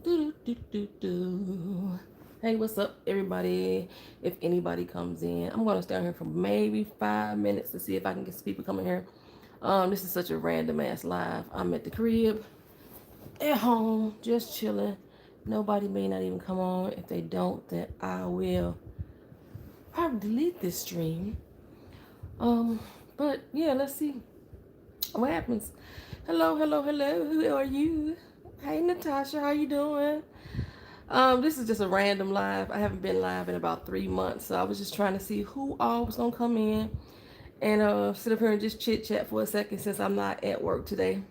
Do. Hey, what's up, everybody? If anybody comes in, I'm gonna stay on here for maybe 5 minutes to see if I can get some people coming here. This is such a random ass live. I'm at the crib, at home, just chilling. Nobody may not even come on. If they don't, then I will probably delete this stream. Um, but yeah, let's see what happens. Hello, hello, hello. Who are you? Hey, Natasha, how you doing? This is just a random live. I haven't been live in about 3 months, so I was just trying to see who all was gonna come in and sit up here and just chit chat for a second since I'm not at work today.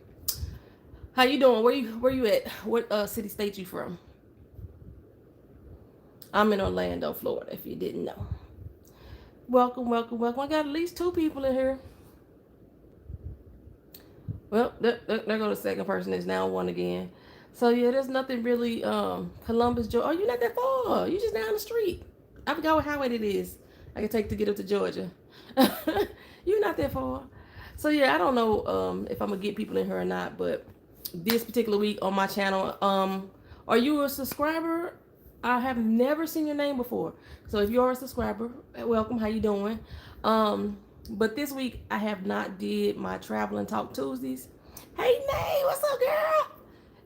How you doing? Where you at? What city state you from? I'm in Orlando, Florida. If you didn't know. Welcome, welcome, welcome. I got at least 2 people in here. Well, there go the second person. Is now one again. So yeah, there's nothing really. Columbus, Georgia. Oh, you're not that far. You just down the street. I forgot what highway it is. I can take to get up to Georgia. You're not that far. So yeah, I don't know if I'm gonna get people in here or not, but this particular week on my channel, are you a subscriber? I have never seen your name before. So if you're a subscriber, welcome. How you doing? But this week I have not did my travel and talk Tuesdays. Hey Nay, what's up, girl?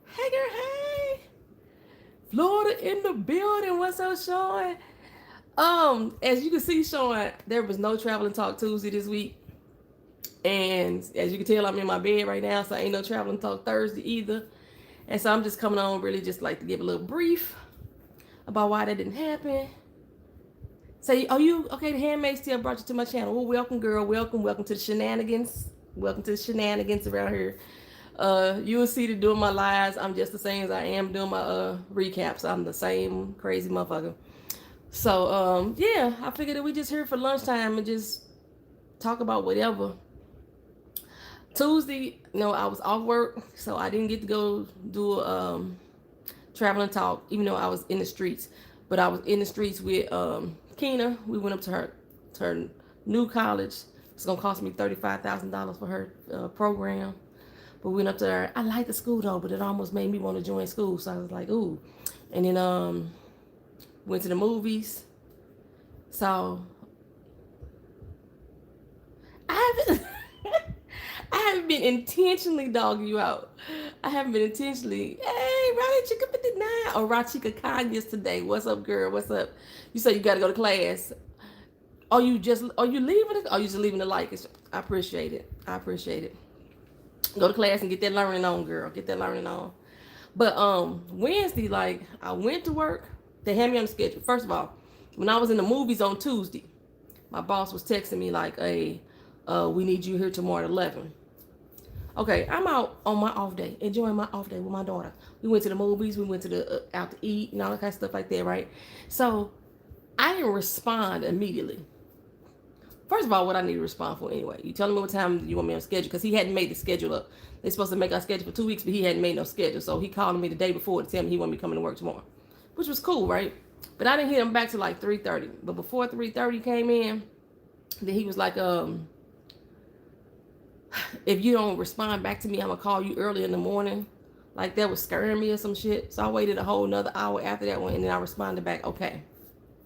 Hey girl, hey. Florida in the building. What's up, Sean? As you can see, Sean, there was no travel and talk Tuesday this week. And as you can tell, I'm in my bed right now, so ain't no travel and talk Thursday either. And so I'm just coming on really just like to give a little brief about why that didn't happen. Say, are you okay? The Handmaid's Tale brought you to my channel. Well, welcome, girl. Welcome to the shenanigans. Welcome to the shenanigans around here. You will see that doing my lives, I'm just the same as I am doing my recaps. I'm the same crazy motherfucker. So yeah, I figured that we just here for lunchtime and just talk about whatever. Tuesday, I was off work, so I didn't get to go do travel and talk, even though I was in the streets. But I was in the streets with Keena. We went up to her new college. It's gonna cost me $35,000 for her program. But we went up to her. I like the school though, but it almost made me want to join school. So I was like, ooh. And then went to the movies. So I haven't I haven't been intentionally dogging you out. I haven't been intentionally, hey, Ronnie Chica 59 or Rachika Kanyas today. What's up, girl? What's up? You say you gotta go to class. Are you leaving it? Or are you just leaving the like? I appreciate it. I appreciate it. Go to class and get that learning on, girl. Get that learning on. But Wednesday, like I went to work. They had me on the schedule. First of all, when I was in the movies on Tuesday, my boss was texting me like, "Hey, we need you here tomorrow at 11." Okay, I'm out on my off day, enjoying my off day with my daughter. We went to the movies. We went to the out to eat and all that kind of stuff like that, right? So I didn't respond immediately. First of all, what I need to respond for anyway? You telling me what time you want me on schedule? Because he hadn't made the schedule up. They're supposed to make our schedule for 2 weeks, but he hadn't made no schedule. So he called me the day before to tell me he wanted me coming to work tomorrow, which was cool, right? But I didn't hear him back till like 3:30. But before 3:30 came in, then he was like, if you don't respond back to me, I'm gonna call you early in the morning. Like that was scaring me or some shit. So I waited a whole another hour after that one, and then I responded back, okay.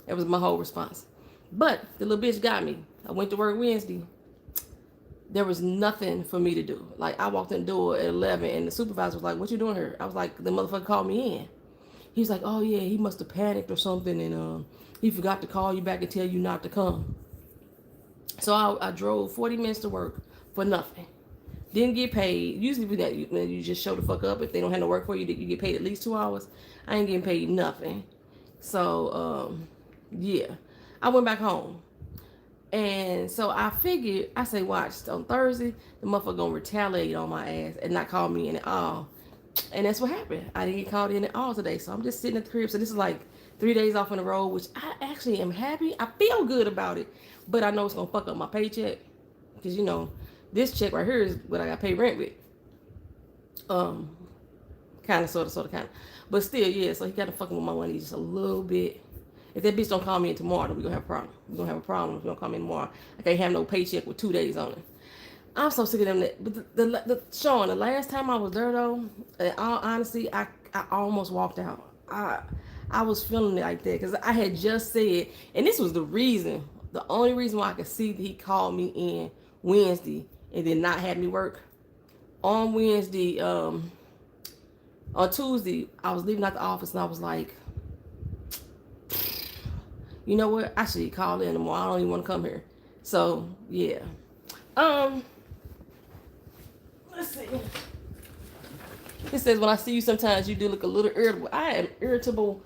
That was my whole response. But the little bitch got me. I went to work Wednesday. There was nothing for me to do. Like I walked in the door at 11 and the supervisor was like, "What you doing here?" I was like, "The motherfucker called me in." He was like, "Oh yeah, he must have panicked or something and he forgot to call you back and tell you not to come." So I drove 40 minutes to work for nothing. Didn't get paid. Usually with that, you just show the fuck up. If they don't have no work for you, you get paid at least 2 hours. I ain't getting paid nothing. So yeah, I went back home. And so I figured, I say, watch, on Thursday, the motherfucker gonna retaliate on my ass and not call me in at all. And that's what happened. I didn't get called in at all today. So I'm just sitting at the crib. So this is like 3 days off in a row, which I actually am happy. I feel good about it. But I know it's gonna fuck up my paycheck. Because this check right here is what I got paid rent with. Kind of, sort of, kind of. But still, yeah, so he got to fucking with my money just a little bit. If that bitch don't call me in tomorrow, then we're going to have a problem. We're going to have a problem if you don't call me in tomorrow. I can't have no paycheck with 2 days on it. I'm so sick of them. But Sean, the last time I was there, though, in all honesty, I I almost walked out. I was feeling it like that because I had just said, and this was the reason, the only reason why I could see that he called me in Wednesday and then not have me work on Wednesday. On Tuesday, I was leaving out the office and I was like, you know what? I should call in tomorrow. I don't even want to come here. So yeah. Let's see. It says, when I see you sometimes you do look a little irritable. I am irritable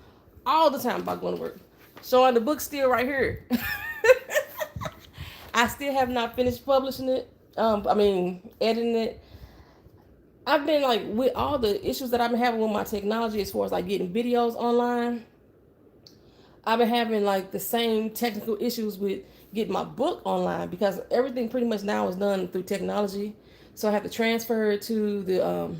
all the time about going to work. Showing the book still right here. I still have not finished publishing it. Editing it. I've been like, with all the issues that I've been having with my technology as far as like getting videos online, I've been having like the same technical issues with getting my book online because everything pretty much now is done through technology. So I have to transfer it to the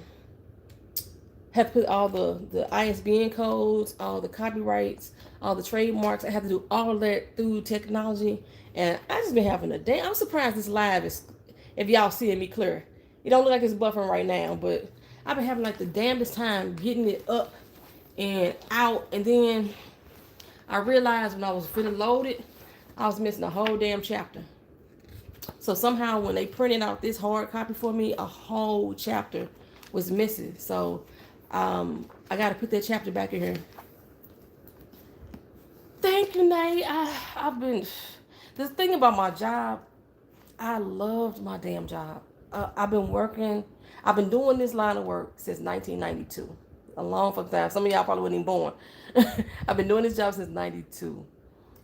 have to put all the ISBN codes, all the copyrights, all the trademarks. I have to do all of that through technology. And I just been having a day. I'm surprised this live is, if y'all seeing me clear. It don't look like it's buffering right now, but I've been having like the damnedest time getting it up and out. And then I realized when I was feeling loaded, I was missing a whole damn chapter. So somehow when they printed out this hard copy for me, a whole chapter was missing. So I got to put that chapter back in here. Thank you, Nate. I've been, the thing about my job, I loved my damn job. I've been doing this line of work since 1992. A long fucking time. Some of y'all probably wasn't even born. I've been doing this job since 92.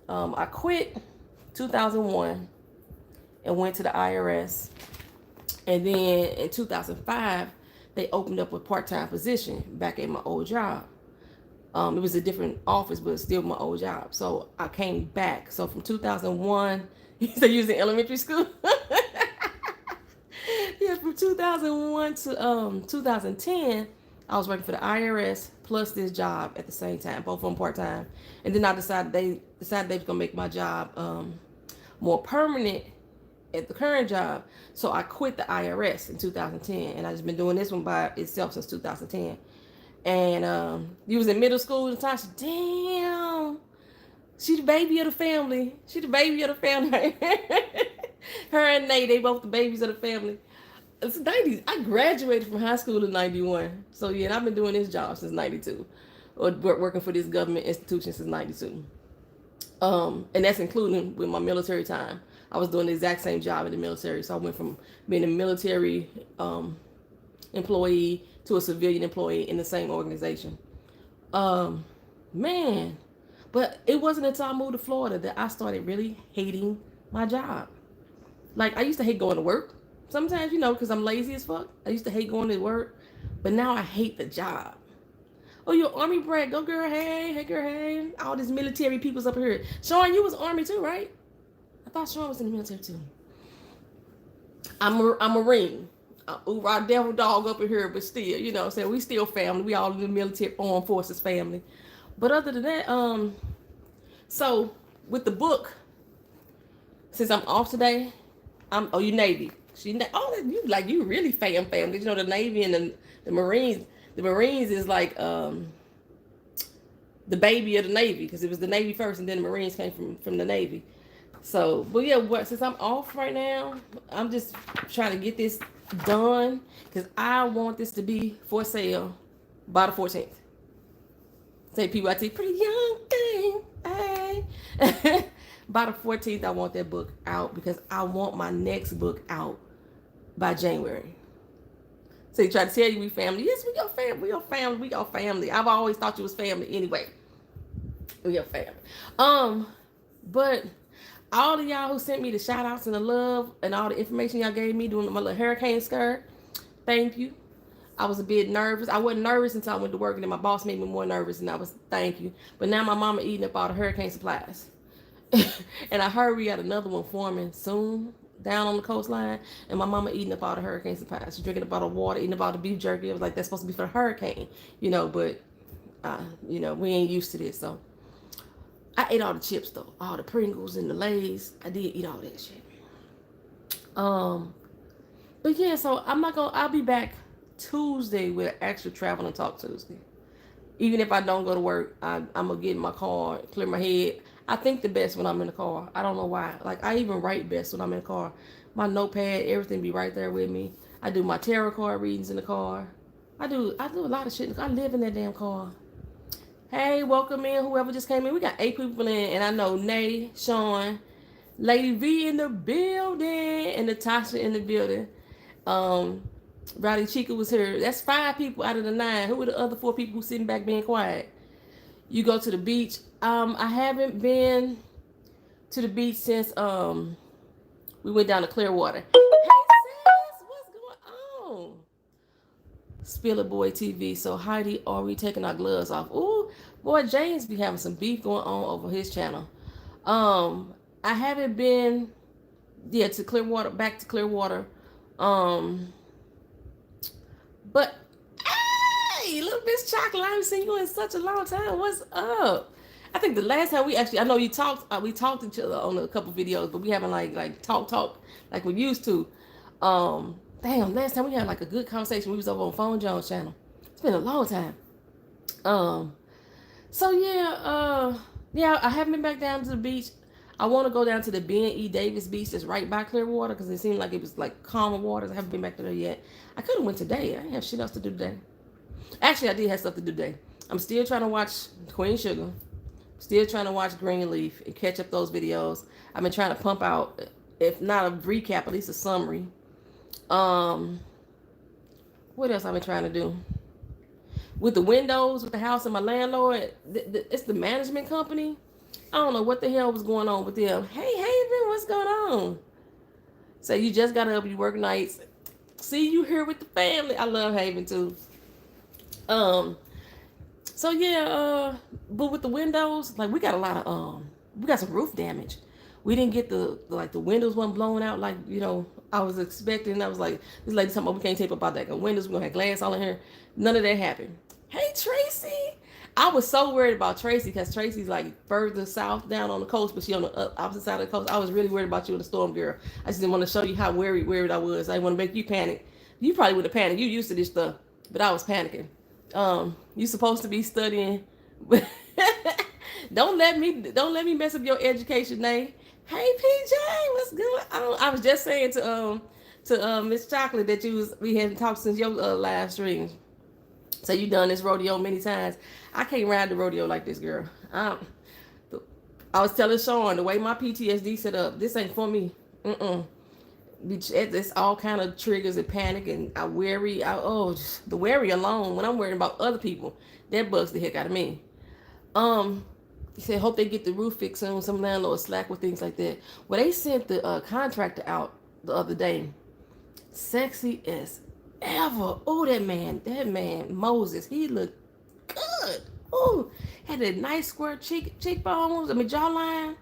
I quit 2001 and went to the IRS. And then in 2005, they opened up a part-time position back at my old job. It was a different office, but still my old job. So I came back. So from 2001, so you was in elementary school? Yeah, from 2001 to 2010, I was working for the IRS plus this job at the same time, both of them part-time. And then I decided they was gonna make my job more permanent at the current job. So I quit the IRS in 2010, and I just been doing this one by itself since 2010. And you was in middle school, Natasha. Damn, she the baby of the family. She the baby of the family. Her and Nate, they both the babies of the family. It's the 90s. I graduated from high school in 91. So yeah, and I've been doing this job since 92. Or working for this government institution since 92. And that's including with my military time. I was doing the exact same job in the military. So I went from being a military employee to a civilian employee in the same organization. Man. But it wasn't until I moved to Florida that I started really hating my job. Like, I used to hate going to work. Sometimes, because I'm lazy as fuck. I used to hate going to work. But now I hate the job. Oh, you're Army brat. Go, girl. Hey, girl. Hey. All these military people's up here. Sean, you was Army too, right? I thought Sean was in the military too. I'm a Marine. Our devil dog up in here, but still, saying we still family. We all in the military armed forces family. But other than that, so with the book, since I'm off today, you Navy. You really family. The Navy and the Marines. The Marines is like the baby of the Navy, because it was the Navy first, and then the Marines came from the Navy. So, but yeah, since I'm off right now, I'm just trying to get this done, because I want this to be for sale by the 14th. Say PYT, pretty young thing. Hey. By the 14th, I want that book out, because I want my next book out by January. So you try to tell you we family. Yes, we your family. We your family. We your family. I've always thought you was family anyway. We your family. But all of y'all who sent me the shout outs and the love and all the information y'all gave me doing my little hurricane skirt, thank you. I was a bit nervous. I wasn't nervous until I went to work, and then my boss made me more nervous, and I was thank you. But now my mama eating up all the hurricane supplies. And I heard we got another one forming soon down on the coastline, and my mama eating up all the hurricane supplies. She's drinking up all the water, eating up all the beef jerky. It was like, that's supposed to be for the hurricane, but we ain't used to this. So I ate all the chips though, all the Pringles and the Lay's. I did eat all that shit. But yeah, so I'll be back Tuesday with Extra Travel and Talk Tuesday. Even if I don't go to work, I'm gonna get in my car, clear my head. I think the best when I'm in the car. I don't know why. Like I even write best when I'm in the car. My notepad, everything be right there with me. I do my tarot card readings in the car. I do a lot of shit. I live in that damn car. Hey, welcome in whoever just came in. We got 8 people in, and I know Nay, Sean, Lady V in the building, and Natasha in the building. Rowdy Chica was here. That's 5 people out of the 9. Who were the other 4 people who sitting back being quiet? You go to the beach. I haven't been to the beach since we went down to Clearwater. Hey sis, what's going on? Spill It Boy TV. So Heidi, are we taking our gloves off? Ooh, boy, James be having some beef going on over his channel. I haven't been, to Clearwater, back to Clearwater. But hey, little Miss Chocolate, I haven't seen you in such a long time. What's up? I think the last time I know you talked, we talked to each other on a couple videos, but we haven't like talk like we used to. Damn, last time we had like a good conversation. We was over on Phone Jones channel. It's been a long time. So yeah, I haven't been back down to the beach. I want to go down to the Ben E. Davis beach that's right by Clearwater because it seemed like it was like calmer waters. I haven't been back there yet. I could have went today. I didn't have shit else to do today. Actually, I did have stuff to do today. I'm still trying to watch Queen Sugar. Still trying to watch Greenleaf and catch up those videos. I've been trying to pump out, if not a recap, at least a summary. What else I've been trying to do? With the windows, with the house and my landlord, it's the management company. I don't know what the hell was going on with them. Hey, Haven, what's going on? So you just got up, you work nights. See you here with the family. I love Haven too. So yeah, but with the windows, like we got a lot of we got some roof damage. We didn't get the windows weren't blowing out like, I was expecting. I was like, this lady talking about we can't tape up out that windows, we're gonna have glass all in here. None of that happened. Hey Tracy. I was so worried about Tracy because Tracy's like further south down on the coast, but she on the opposite side of the coast. I was really worried about you in the storm, girl. I just didn't want to show you how worried I was. I didn't want to make you panic. You probably would have panicked. You used to this stuff, but I was panicking. You supposed to be studying, but don't let me mess up your education, Nay. Hey PJ, what's good? I was just saying to Miss Chocolate that we hadn't talked since your live stream. So you done this rodeo many times. I can't ride the rodeo like this, girl. I was telling Sean the way my PTSD set up. This ain't for me. It's all kind of triggers and panic and I worry. The worry alone. When I'm worrying about other people, that bugs the heck out of me. He said, hope they get the roof fixed soon. Some landlords slack with things like that. Well, they sent the contractor out the other day. Sexy as ever. Oh, that man, Moses, he looked good. Oh, had that nice square cheekbones. Jawline.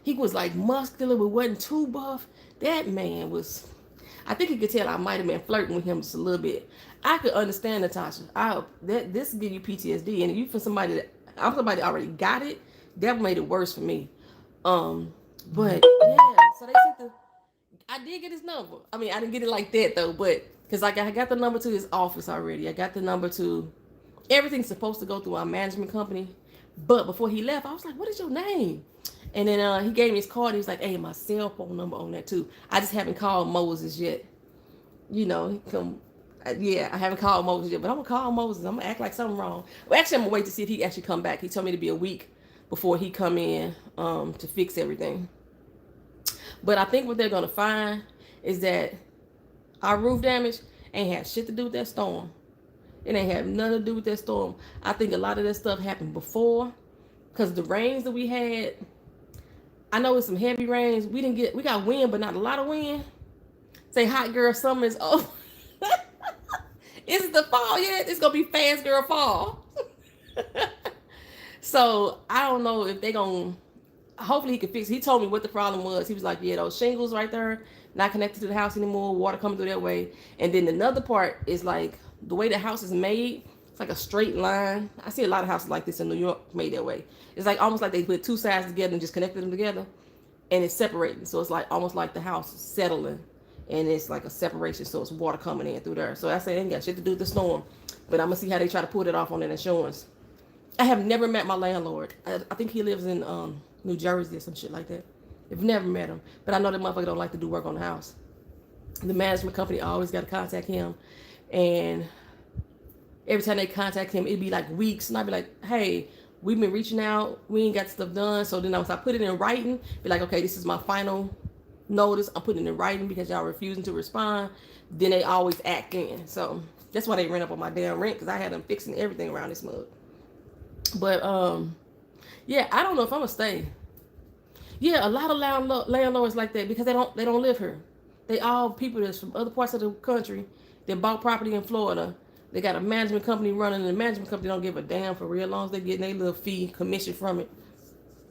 He was like muscular, but wasn't too buff. That man was, I think he could tell I might have been flirting with him just a little bit. I could understand Natasha. This give you PTSD, and you for somebody that already got it, that made it worse for me. But yeah, so they sent I did get his number. I mean, I didn't get it like that though, but because I got the number to his office already. I got the number to everything's supposed to go through our management company. But before he left, I was like, what is your name? And then he gave me his card. He was like, hey, my cell phone number on that too. I just haven't called Moses yet. I haven't called Moses yet, but I'm going to call Moses. I'm going to act like something wrong. Well, actually, I'm going to wait to see if he actually come back. He told me to be a week before he come in to fix everything. But I think what they're going to find is that our roof damage ain't had shit to do with that storm. It ain't have nothing to do with that storm. I think a lot of that stuff happened before because the rains that we had, I know it's some heavy rains. We got wind, but not a lot of wind. Say hot girl summer is over. Is it the fall yet? It's going to be fast girl fall. So I don't know if they going to, hopefully he can fix it. He told me what the problem was. He was like, yeah, those shingles right there, not connected to the house anymore. Water coming through that way. And then another part is like the way the house is made. It's like a straight line. I see a lot of houses like this in New York made that way. It's like almost like they put two sides together and just connected them together. And it's separating. So it's like almost like the house is settling. And it's like a separation. So it's water coming in through there. So I say they ain't got shit to do with the storm. But I'm gonna see how they try to pull it off on that insurance. I have never met my landlord. I think he lives in New Jersey or some shit like that. I've never met him, but I know that motherfucker don't like to do work on the house. The management company always got to contact him, and every time they contact him, it'd be like weeks, and I'd be like, hey, we've been reaching out, we ain't got stuff done. So then once I put it in writing, be like, okay, this is my final notice. I'm putting it in writing because y'all refusing to respond. Then they always act in. So that's why they ran up on my damn rent, because I had them fixing everything around this mug. But yeah, I don't know if I'm gonna stay. Yeah, a lot of landlords like that, because they don't live here. They all people that's from other parts of the country that bought property in Florida. They got a management company running, and the management company don't give a damn for real, as long as they getting their little fee commission from it.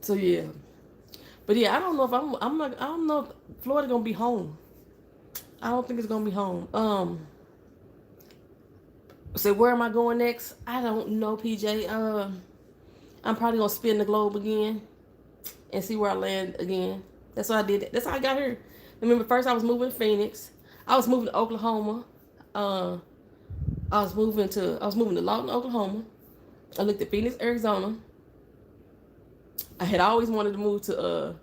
So yeah, but yeah, I don't know if I don't know if Florida gonna be home. I don't think it's gonna be home. So where am I going next? I don't know, PJ. I'm probably gonna spin the globe again and see where I land again. That's what I did. That's how I got here. Remember, first I was moving to Phoenix. I was moving to Oklahoma. I was moving to Lawton, Oklahoma. I looked at Phoenix, Arizona. I had always wanted to move to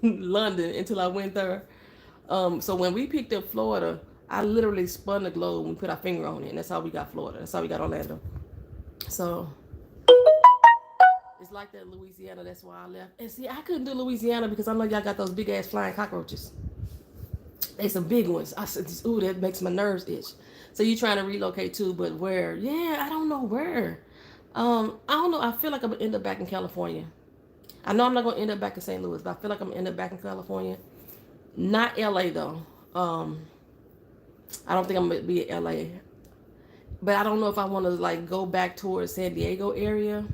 London until I went there. So when we picked up Florida, I literally spun the globe and put our finger on it, and that's how we got Florida. That's how we got Orlando. So it's like that in Louisiana. That's why I left. And see, I couldn't do Louisiana because I know y'all got those big ass flying cockroaches. They some big ones. I said, ooh, that makes my nerves itch. So you trying to relocate too, but where? Yeah, I don't know where. I don't know. I feel like I'm gonna end up back in California. I know I'm not gonna end up back in St. Louis, but I feel like I'm gonna end up back in California. Not LA though. I don't think I'm gonna be in LA. But I don't know if I want to like go back towards San Diego area.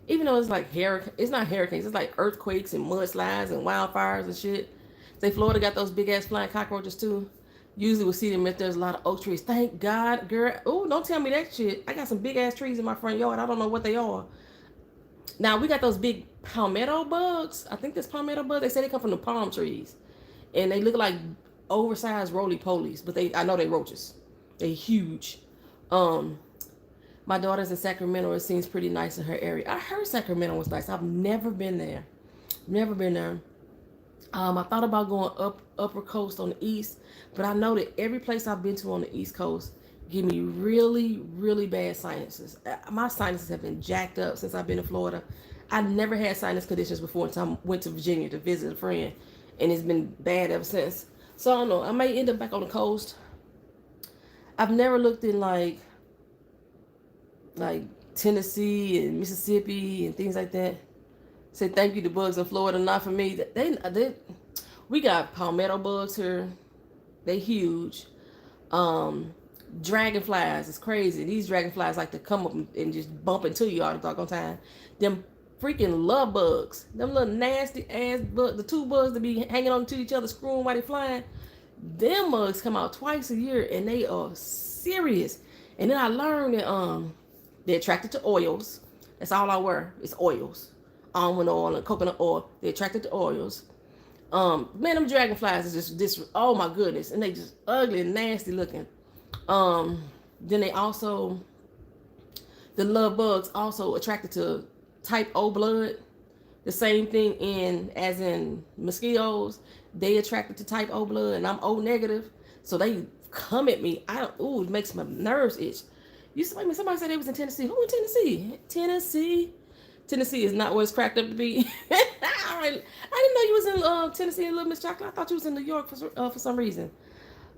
Even though it's like it's not hurricanes, it's like earthquakes and mudslides and wildfires and shit. Say Florida got those big ass flying cockroaches too. Usually we'll see them if there's a lot of oak trees. Thank God, girl. Oh, don't tell me that shit. I got some big ass trees in my front yard. I don't know what they are. Now we got those big palmetto bugs. I think that's palmetto bugs. They say they come from the palm trees, and they look like oversized roly polies. But I know they roaches. They huge. My daughter's in Sacramento. It seems pretty nice in her area. I heard Sacramento was nice. I've never been there. Never been there. I thought about going upper coast on the east, but I know that every place I've been to on the east coast give me really, really bad sinuses. My sinuses have been jacked up since I've been in Florida. I never had sinus conditions before until I went to Virginia to visit a friend, and it's been bad ever since. So I don't know. I may end up back on the coast. I've never looked in like Tennessee and Mississippi and things like that. Say thank you to bugs in Florida, not for me. We got palmetto bugs here. They huge. Dragonflies, it's crazy. These dragonflies like to come up and just bump into you all the doggone time. Them freaking love bugs. Them little nasty ass bugs, the two bugs that be hanging on to each other, screwing while they flying. Them bugs come out twice a year, and they are serious. And then I learned that they're attracted to oils. That's all I wear. It's oils. Almond oil and coconut oil. They're attracted to oils. Man, them dragonflies is just oh my goodness, and they just ugly and nasty looking. Then they also, the love bugs also attracted to type O blood. The same thing as in mosquitoes. They attracted to type O blood, and I'm O negative, so they come at me. It makes my nerves itch. Somebody said they was in Tennessee. Who in Tennessee? Tennessee is not what it's cracked up to be. I didn't know you was in Tennessee, Little Miss Chocolate. I thought you was in New York for some reason.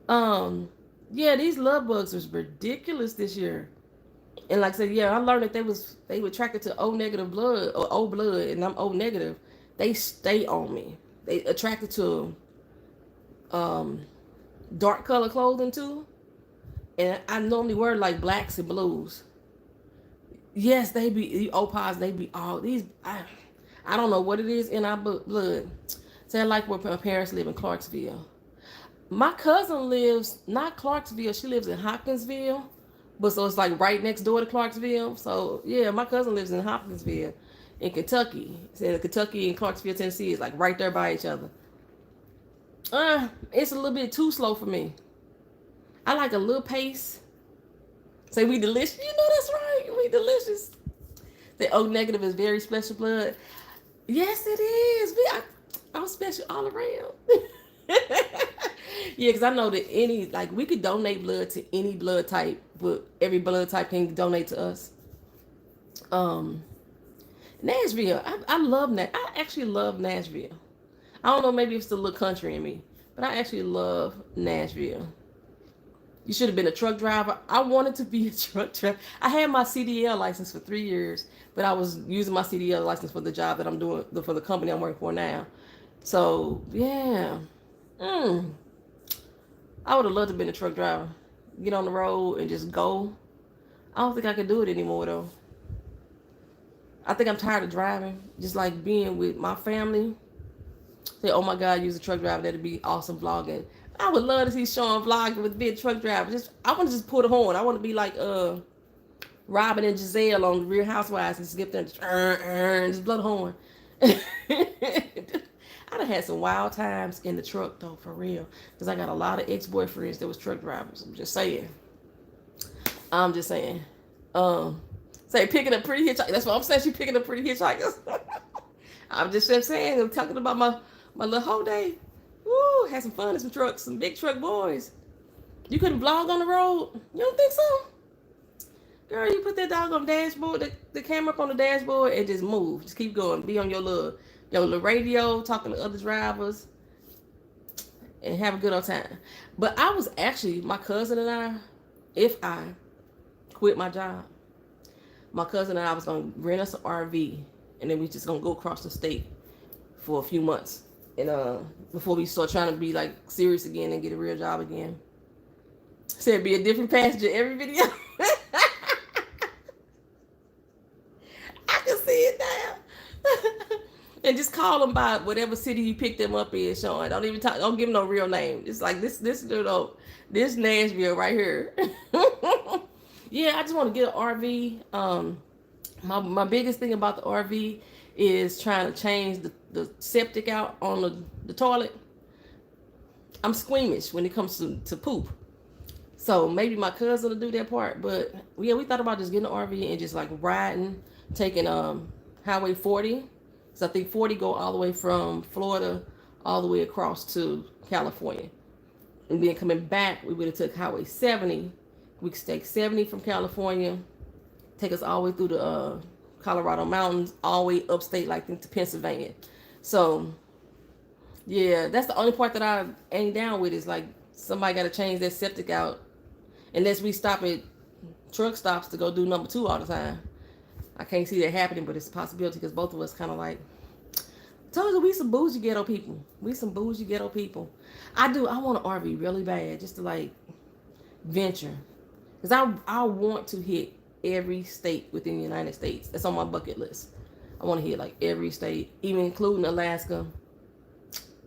Yeah, these love bugs was ridiculous this year. And like I said, yeah, I learned that they were attracted to O negative blood or O blood, and I'm O negative. They stay on me. They attracted to dark color clothing too. And I normally wear like blacks and blues. Yes, they be opals. They be all these. I don't know what it is in our blood. So I like where my parents live in Clarksville. My cousin lives not Clarksville. She lives in Hopkinsville, but so it's like right next door to Clarksville. So yeah, my cousin lives in Hopkinsville, in Kentucky. So Kentucky and Clarksville, Tennessee is like right there by each other. It's a little bit too slow for me. I like a little pace. Say we delicious. You know that's right. We delicious. The O negative is very special blood. Yes, it is. I'm special all around. Yeah, because I know that we could donate blood to any blood type, but every blood type can donate to us. Um, Nashville. I love that. I actually love Nashville. I don't know, maybe it's the little country in me, but I actually love Nashville. You should have been a truck driver. I wanted to be a truck driver. I had my CDL license for 3 years, but I was using my CDL license for the job that I'm doing, for the company I'm working for now. So, yeah. Mm, I would have loved to have been a truck driver. Get on the road and just go. I don't think I could do it anymore, though. I think I'm tired of driving. Just like being with my family. Say, oh my God, use a truck driver. That'd be awesome vlogging. I would love to see Sean vlogging with being a truck driver. I want to just pull the horn. I want to be like Robin and Giselle on the Real Housewives and just get there and just blow the horn. I done had some wild times in the truck though, for real. Because I got a lot of ex-boyfriends that was truck drivers. I'm just saying. Say picking up pretty hitchhikers. That's what I'm saying. She picking up pretty hitchhikers. I'm just saying. I'm talking about my little whole day. Woo, had some fun in some trucks, some big truck boys. You couldn't vlog on the road? You don't think so? Girl, you put that dog on the dashboard, the camera up on the dashboard, and just move. Just keep going. Be on your little radio, talking to other drivers, and have a good old time. But I was actually, my cousin and I, if I quit my job, my cousin and I was going to rent us an RV, and then we just going to go across the state for a few months. And before we start trying to be like serious again and get a real job again. Said be a different passenger every video. I can see it now. And just call them by whatever city you picked them up in, Sean. Don't give them no real name. It's like this Nashville right here. Yeah, I just want to get an RV. My biggest thing about the RV is trying to change the septic out on the toilet. I'm squeamish when it comes to poop. So maybe my cousin will do that part. But yeah, we thought about just getting an RV and just like riding, taking Highway 40. So I think 40 go all the way from Florida all the way across to California. And then coming back, we would have took Highway 70. We could take 70 from California, take us all the way through the Colorado mountains, all the way upstate, like into Pennsylvania. So, yeah, that's the only part that I ain't down with is like somebody got to change their septic out. Unless we stop at truck stops to go do number 2 all the time. I can't see that happening, but it's a possibility because both of us kind of like, I told you we some bougie ghetto people. We some bougie ghetto people. I want an RV really bad just to like venture. Because I want to hit every state within the United States. That's on my bucket list. I want to hit like every state, even including Alaska.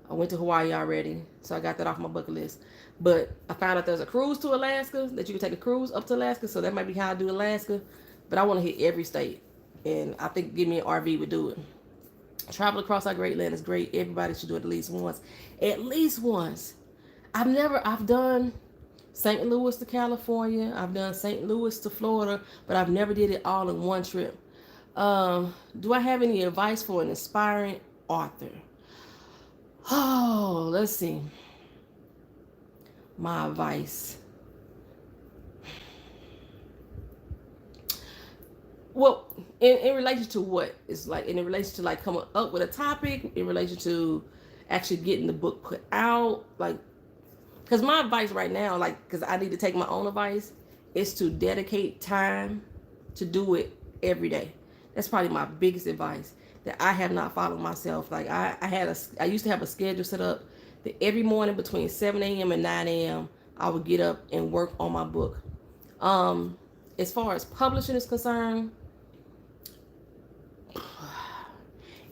I went to Hawaii already, so I got that off my bucket list. But I found out there's a cruise to Alaska, that you can take a cruise up to Alaska, so that might be how I do Alaska. But I want to hit every state, and I think give me an RV would do it. Travel across our great land is great. Everybody should do it at least once. At least once. I've done St. Louis to California. I've done St. Louis to Florida, but I've never did it all in one trip. Do I have any advice for an inspiring author? Oh, let's see. My advice. Well, in relation to what? It's like in relation to like coming up with a topic, in relation to actually getting the book put out, like, because my advice right now, like, because I need to take my own advice, is to dedicate time to do it every day. That's probably my biggest advice that I have not followed myself. Like I used to have a schedule set up that every morning between 7 a.m. and 9 a.m. I would get up and work on my book. As far as publishing is concerned,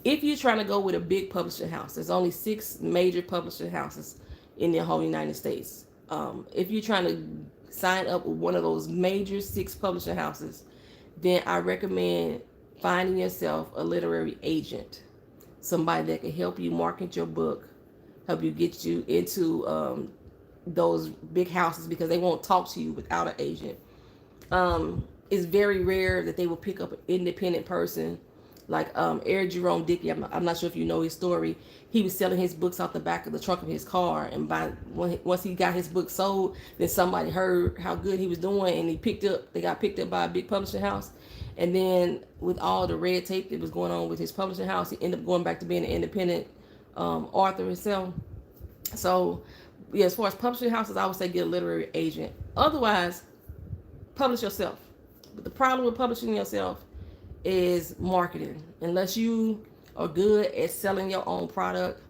if you're trying to go with a big publishing house, there's only 6 major publishing houses in the whole United States. If you're trying to sign up with one of those major 6 publishing houses, then I recommend finding yourself a literary agent, somebody that can help you market your book, help you get you into those big houses, because they won't talk to you without an agent. It's very rare that they will pick up an independent person like Eric Jerome Dickey. I'm not sure if you know his story. He was selling his books out the back of the trunk of his car, and once he got his book sold, then somebody heard how good he was doing, and they got picked up by a big publishing house. And then with all the red tape that was going on with his publishing house, he ended up going back to being an independent author himself. So yeah, as far as publishing houses, I would say get a literary agent. Otherwise, publish yourself. But the problem with publishing yourself is marketing. Unless you are good at selling your own product,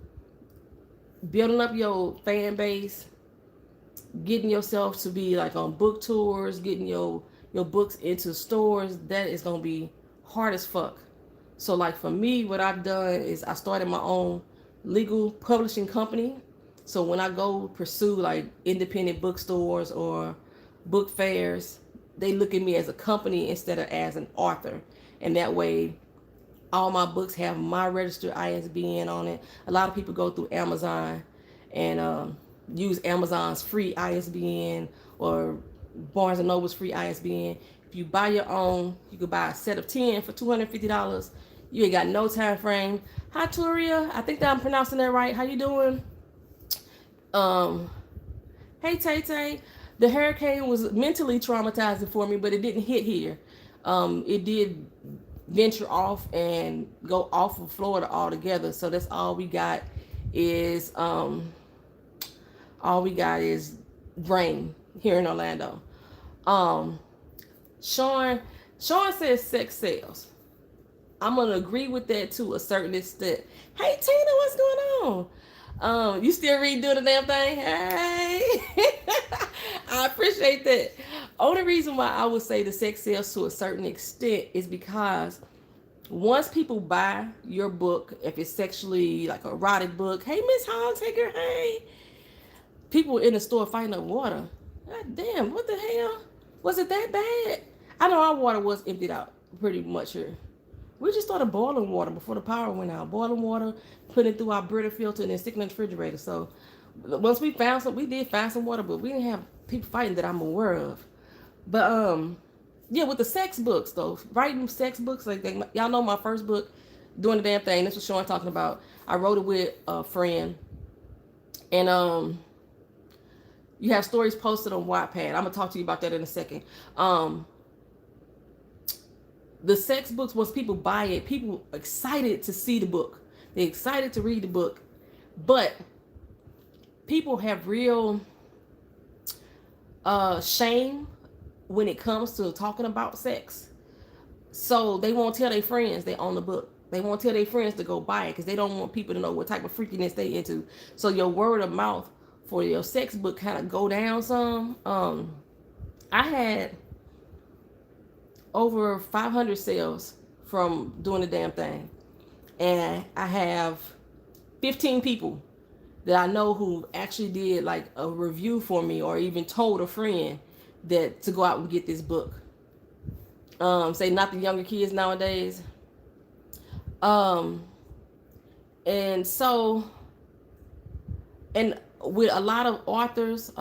building up your fan base, getting yourself to be like on book tours, getting your books into stores, that is going to be hard as fuck. So like for me, what I've done is I started my own legal publishing company. So when I go pursue like independent bookstores or book fairs, they look at me as a company instead of as an author. And that way, all my books have my registered ISBN on it. A lot of people go through Amazon and use Amazon's free ISBN or Barnes & Noble's free ISBN. If you buy your own, you could buy a set of 10 for $250. You ain't got no time frame. Hi, Turia. I think that I'm pronouncing that right. How you doing? Hey, Tay Tay. The hurricane was mentally traumatizing for me, but it didn't hit here. It did venture off and go off of Florida altogether. So that's all we got is rain here in Orlando. Sean says sex sells. I'm gonna agree with that to a certain extent. Hey Tina, what's going on? You still redoing the damn thing? Hey, I appreciate that. Only reason why I would say the sex sells to a certain extent is because once people buy your book, if it's sexually like erotic book, hey Miss Hogtaker, hey, people in the store fighting up water. God damn, what the hell? Was it that bad? I know our water was emptied out pretty much here. We just started boiling water before the power went out. Boiling water, putting it through our Brita filter, and then sticking in the refrigerator. So once we did find some water, but we didn't have people fighting that I'm aware of. But yeah, with the sex books though, writing sex books, like y'all know my first book, Doing the Damn Thing. That's what Sean talking about. I wrote it with a friend, and you have stories posted on Wattpad. I'm gonna talk to you about that in a second. The sex books, once people buy it, people are excited to see the book. They're excited to read the book. But people have real shame when it comes to talking about sex. So they won't tell their friends they own the book. They won't tell their friends to go buy it because they don't want people to know what type of freakiness they into. So your word of mouth for your sex book kind of go down some. I had over 500 sales from Doing the Damn Thing, and I have 15 people that I know who actually did like a review for me or even told a friend that to go out and get this book. Say not the younger kids nowadays. And so, and with a lot of authors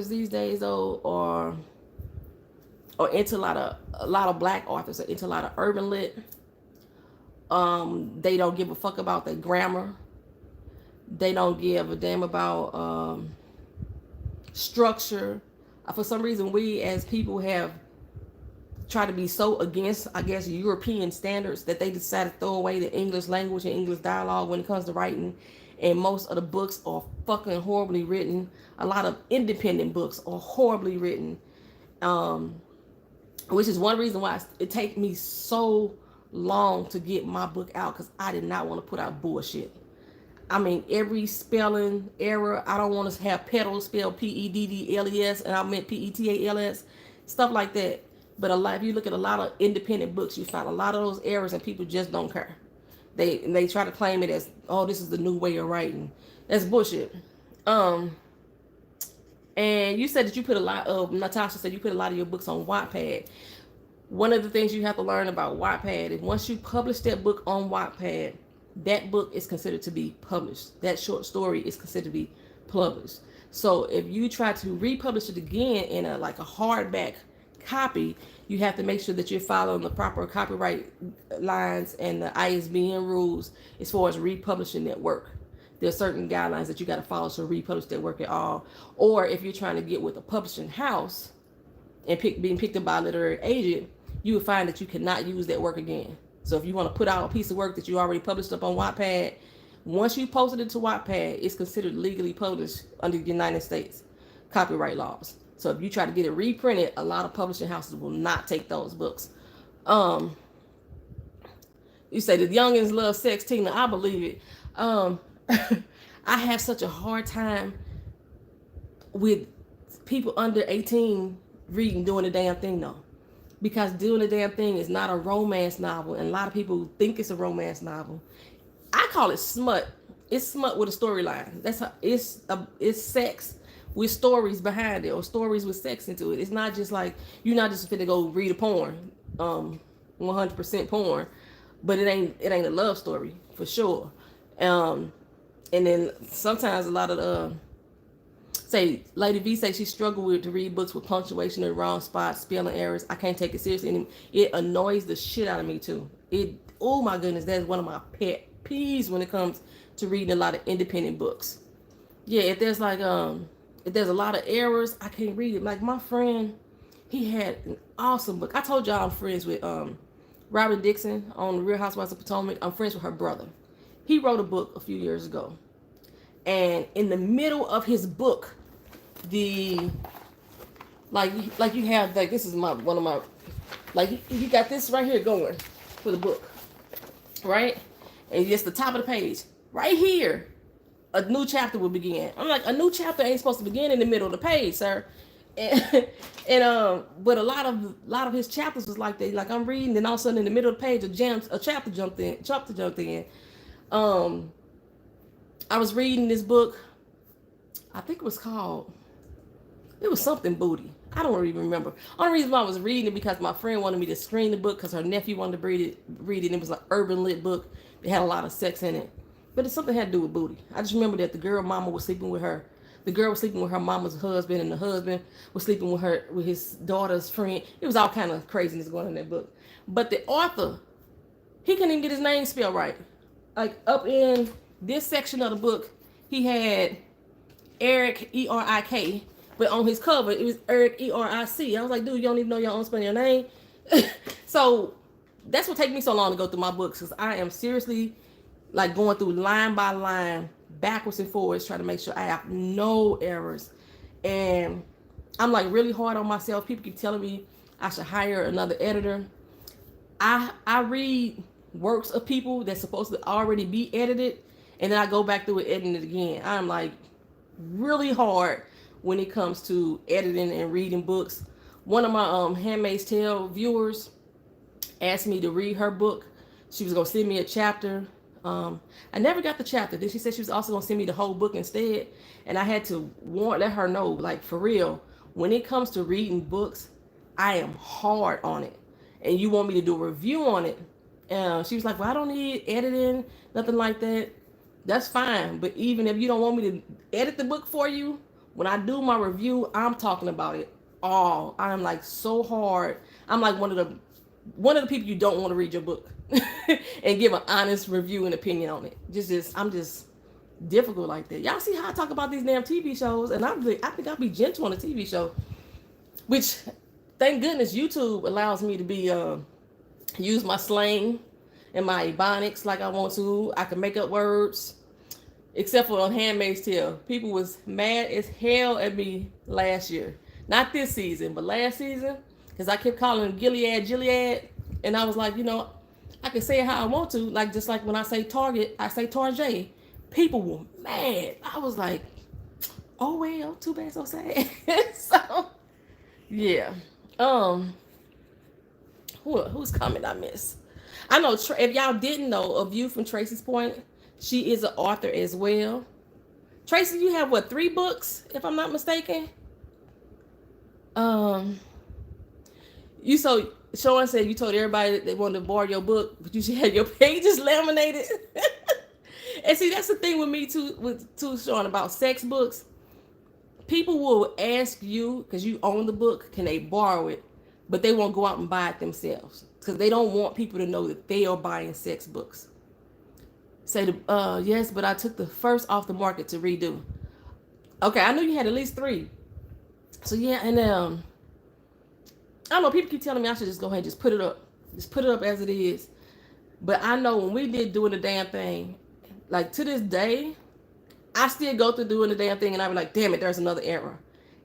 these days though, or into a lot of black authors, or into a lot of urban lit. They don't give a fuck about their grammar. They don't give a damn about structure. For some reason, we as people have tried to be so against, I guess, European standards that they decided to throw away the English language and English dialogue when it comes to writing. And most of the books are fucking horribly written. A lot of independent books are horribly written. Which is one reason why it takes me so long to get my book out, because I did not want to put out bullshit. I mean, every spelling error. I don't want to have pedals spelled Peddles and I meant Petals, stuff like that. But if you look at a lot of independent books, you find a lot of those errors and people just don't care. They try to claim it as, oh, this is the new way of writing. That's bullshit. And you said that you put a lot of, Natasha said you put a lot of your books on Wattpad. One of the things you have to learn about Wattpad is once you publish that book on Wattpad, that book is considered to be published. That short story is considered to be published. So if you try to republish it again in a hardback copy, you have to make sure that you're following the proper copyright lines and the ISBN rules as far as republishing that work. There's certain guidelines that you got to follow to republish that work at all. Or if you're trying to get with a publishing house and being picked up by a literary agent, you will find that you cannot use that work again. So if you want to put out a piece of work that you already published up on Wattpad, once you post it into Wattpad, it's considered legally published under the United States copyright laws. So if you try to get it reprinted, a lot of publishing houses will not take those books. You say the youngins love sex, Tina. I believe it. I have such a hard time with people under 18 reading Doing the Damn Thing though. Because Doing the Damn Thing is not a romance novel, and a lot of people think it's a romance novel. I call it smut. It's smut with a storyline. That's how it's sex with stories behind it, or stories with sex into it. It's not just like you're not just finna go read a porn, 100% porn, but it ain't a love story for sure. And then sometimes a lot of say Lady V say she struggled with to read books with punctuation in the wrong spots, spelling errors. I can't take it seriously anymore. It annoys the shit out of me too. Oh my goodness, that's one of my pet peeves when it comes to reading a lot of independent books. Yeah, if there's a lot of errors, I can't read it. Like my friend, he had an awesome book. I told y'all I'm friends with Robin Dixon on the Real Housewives of Potomac. I'm friends with her brother. He wrote a book a few years ago, and in the middle of his book, like you have like this is one of my he got this right here going for the book, right? And just the top of the page, right here, a new chapter will begin. I'm like, a new chapter ain't supposed to begin in the middle of the page, sir. But a lot of his chapters was like that. Like I'm reading, and all of a sudden in the middle of the page, a chapter jumped in. I was reading this book. I think it was something booty. I don't even remember. Only reason why I was reading it because my friend wanted me to screen the book because her nephew wanted to read it. It was an urban lit book. It had a lot of sex in it, but it's something had to do with booty. I just remember that the girl mama was sleeping with her. The girl was sleeping with her mama's husband, and the husband was sleeping with his daughter's friend. It was all kind of craziness going on in that book. But the author, he couldn't even get his name spelled right. Like up in this section of the book, he had Eric Erik, but on his cover it was Eric Eric. I was like, dude, you don't even know your own spelling your name. So that's what takes me so long to go through my books, because I am seriously like going through line by line, backwards and forwards, trying to make sure I have no errors. And I'm like really hard on myself. People keep telling me I should hire another editor. I read works of people that's supposed to already be edited, and then I go back through and edit it again. I'm like really hard when it comes to editing and reading books. One of my Handmaid's Tale viewers asked me to read her book. She was gonna send me a chapter. I never got the chapter. Then she said she was also gonna send me the whole book instead. And I had to let her know, like for real, when it comes to reading books, I am hard on it. And you want me to do a review on it? She was like, well, I don't need editing, nothing like that. That's fine. But even if you don't want me to edit the book for you, when I do my review, I'm talking about it all. I'm like so hard. I'm like one of the people you don't want to read your book and give an honest review and opinion on it. I'm just difficult like that. Y'all see how I talk about these damn TV shows, and I think I'll be gentle on a TV show, which thank goodness YouTube allows me to be use my slang and my ebonics like I want to. I can make up words, except for on Handmaid's Tale. People was mad as hell at me last year. Not this season, but last season, because I kept calling him Gilead, and I was like, I can say it how I want to, like just like when I say Target, I say Tarjay. People were mad. I was like, oh well, too bad, so sad. So yeah. Whose comment I missed? I know if y'all didn't know, A View from Tracy's Point, she is an author as well. Tracy, you have 3 books, if I'm not mistaken? Sean said you told everybody that they wanted to borrow your book, but you should have your pages laminated. And see, that's the thing with me too, Sean, about sex books. People will ask you, because you own the book, can they borrow it? but they won't go out and buy it themselves because they don't want people to know that they are buying sex books. Say, yes, but I took the first off the market to redo. Okay, I knew you had at least 3. So yeah, and I don't know, people keep telling me I should just go ahead and just put it up. Just put it up as it is. But I know when we did doing the damn thing, like to this day, I still go through doing the damn thing and I be like, damn it, there's another error.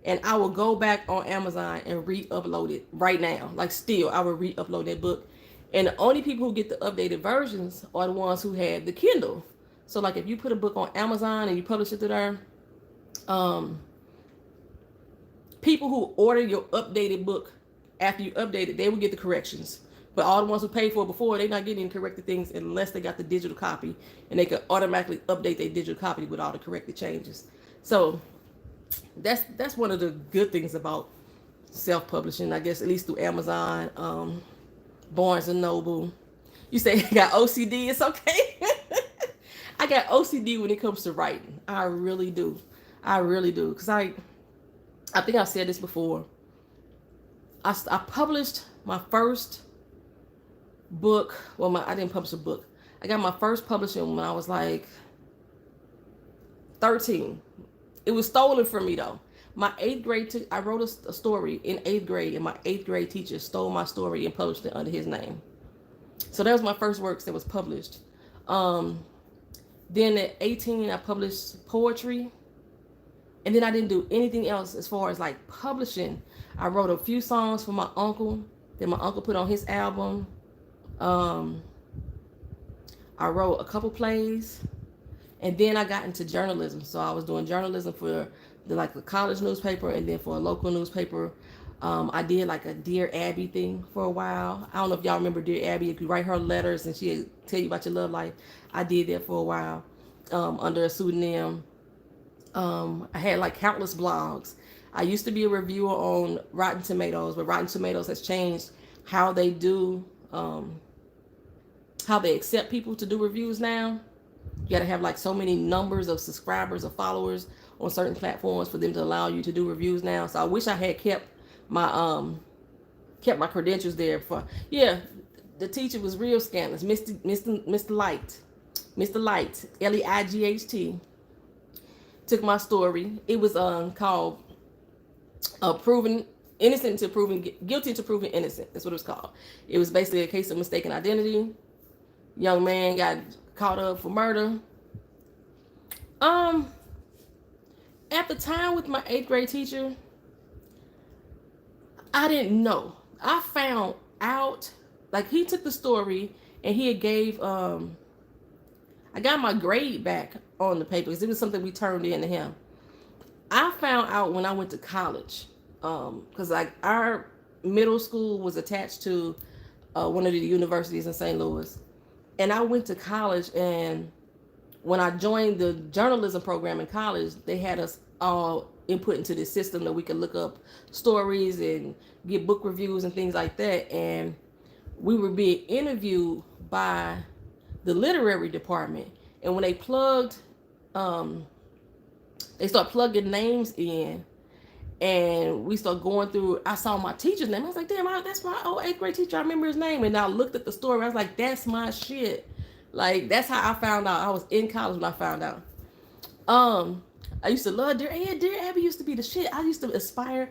And I will go back on Amazon and re-upload it right now. Like still, I will re-upload that book. And the only people who get the updated versions are the ones who have the Kindle. So like if you put a book on Amazon and you publish it through there, people who order your updated book after you update it, they will get the corrections. But all the ones who paid for it before, they're not getting corrected things unless they got the digital copy, and they can automatically update their digital copy with all the corrected changes. So that's one of the good things about self-publishing, I guess, at least through Amazon, Barnes and Noble. You say I got OCD, it's okay. I got OCD when it comes to writing. I really do. I really do. Because I think I've said this before. I published my first book. Well, I didn't publish a book. I got my first publishing when I was like 13. It was stolen from me though. My 8th grade, I wrote a story in 8th grade, and my 8th grade teacher stole my story and published it under his name. So that was my first works that was published. Then at 18, I published poetry. And then I didn't do anything else as far as like publishing. I wrote a few songs for my uncle that my uncle put on his album. I wrote a couple plays. And then I got into journalism. So I was doing journalism for the college newspaper, and then for a local newspaper. I did like a Dear Abby thing for a while. I don't know if y'all remember Dear Abby. If you write her letters and she'd tell you about your love life. I did that for a while under a pseudonym. I had like countless blogs. I used to be a reviewer on Rotten Tomatoes, but Rotten Tomatoes has changed how they do, how they accept people to do reviews now. You got to have like so many numbers of subscribers or followers on certain platforms for them to allow you to do reviews now. So I wish I had kept my credentials there. For yeah, the teacher was real scandalous, Mr. Light, Leight. Took my story. It was called proven innocent to proven guilty to proven innocent. That's what it was called. It was basically a case of mistaken identity. Young man got caught up for murder. At the time with my 8th grade teacher, I didn't know. I found out, like, he took the story and he had gave I got my grade back on the paper because it was something we turned in to him. I found out when I went to college, because like our middle school was attached to one of the universities in St. Louis, and I went to college. And when I joined the journalism program in college, they had us all input into this system that we could look up stories and get book reviews and things like that. And we were being interviewed by the literary department, and when they start plugging names in, and we start going through, I saw my teacher's name. I was like, damn, that's my old 8th grade teacher. I remember his name. And I looked at the story. I was like, that's my shit. Like, that's how I found out. I was in college when I found out. I used to love Dear Abby. Dear Abby used to be the shit. I used to aspire.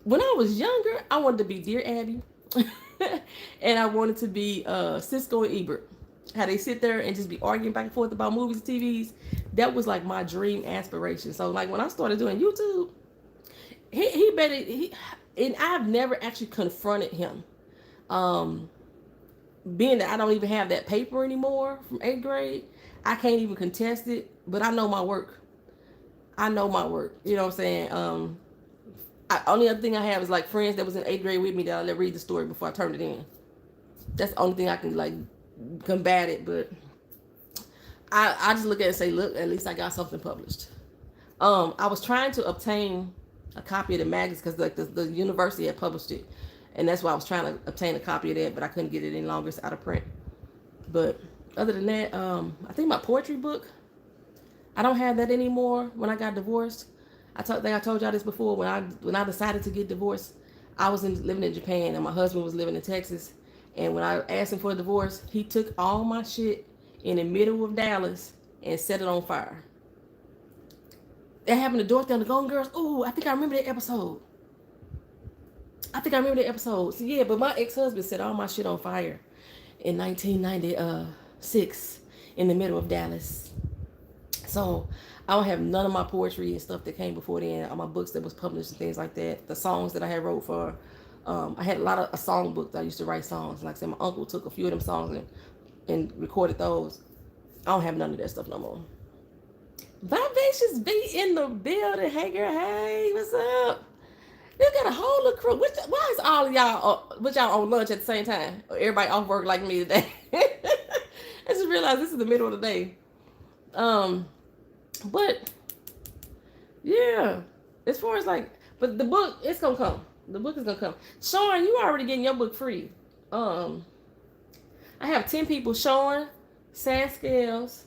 When I was younger, I wanted to be Dear Abby. And I wanted to be Cisco and Ebert. How they sit there and just be arguing back and forth about movies and TVs. That was like my dream aspiration. So like when I started doing YouTube, and I've never actually confronted him. Being that I don't even have that paper anymore from 8th grade, I can't even contest it, but I know my work. You know what I'm saying? Only other thing I have is like friends that was in 8th grade with me that I let read the story before I turned it in. That's the only thing I can like combat it, but I just look at it and say, look, at least I got something published. I was trying to obtain a copy of the magazine because like the university had published it, and that's why I was trying to obtain a copy of that, but I couldn't get it any longer. It's out of print. But other than that, I think my poetry book, I don't have that anymore. When I got divorced, I told y'all this before. When I decided to get divorced, I was living in Japan and my husband was living in Texas. And when I asked him for a divorce, he took all my shit in the middle of Dallas and set it on fire. That happened to Dorothy on the Golden Girls. Oh, I think I remember that episode. So yeah, but my ex-husband set all my shit on fire in 1996 in the middle of Dallas. So I don't have none of my poetry and stuff that came before then, all my books that was published and things like that. The songs that I had wrote for, I had a lot of a song book that I used to write songs. Like I said, my uncle took a few of them songs and recorded those. I don't have none of that stuff no more. Vivacious be in the building. Hey girl, hey, what's up? You got a whole little crew. Why is all of y'all with y'all on lunch at the same time? Or everybody off work like me today? I just realized this is the middle of the day. But yeah, as far as like, but the book, it's gonna come. The book is gonna come. Sean, you already getting your book free. I have 10 people: Sean, Sam Scales,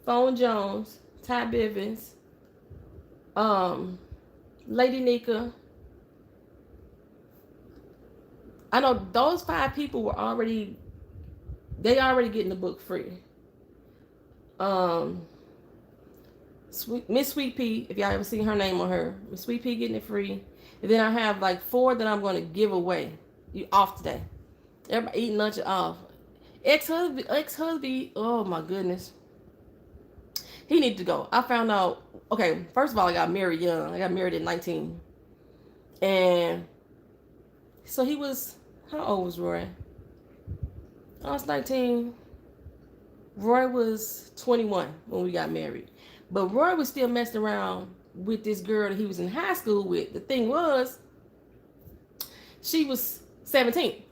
Phone Jones, Ty Bivens, Lady Nika. I know those 5 people were already getting the book free. Miss Sweet Pea, if y'all ever seen her name on her, Miss Sweet Pea getting it free. And then I have like 4 that I'm going to give away. You off today. Everybody eating lunch off. Ex-husband, oh my goodness. He needs to go. I found out, okay, first of all, I got married young. I got married at 19. And so he was, how old was Roy? I was 19. Roy was 21 when we got married. But Roy was still messing around with this girl that he was in high school with. The thing was, she was 17.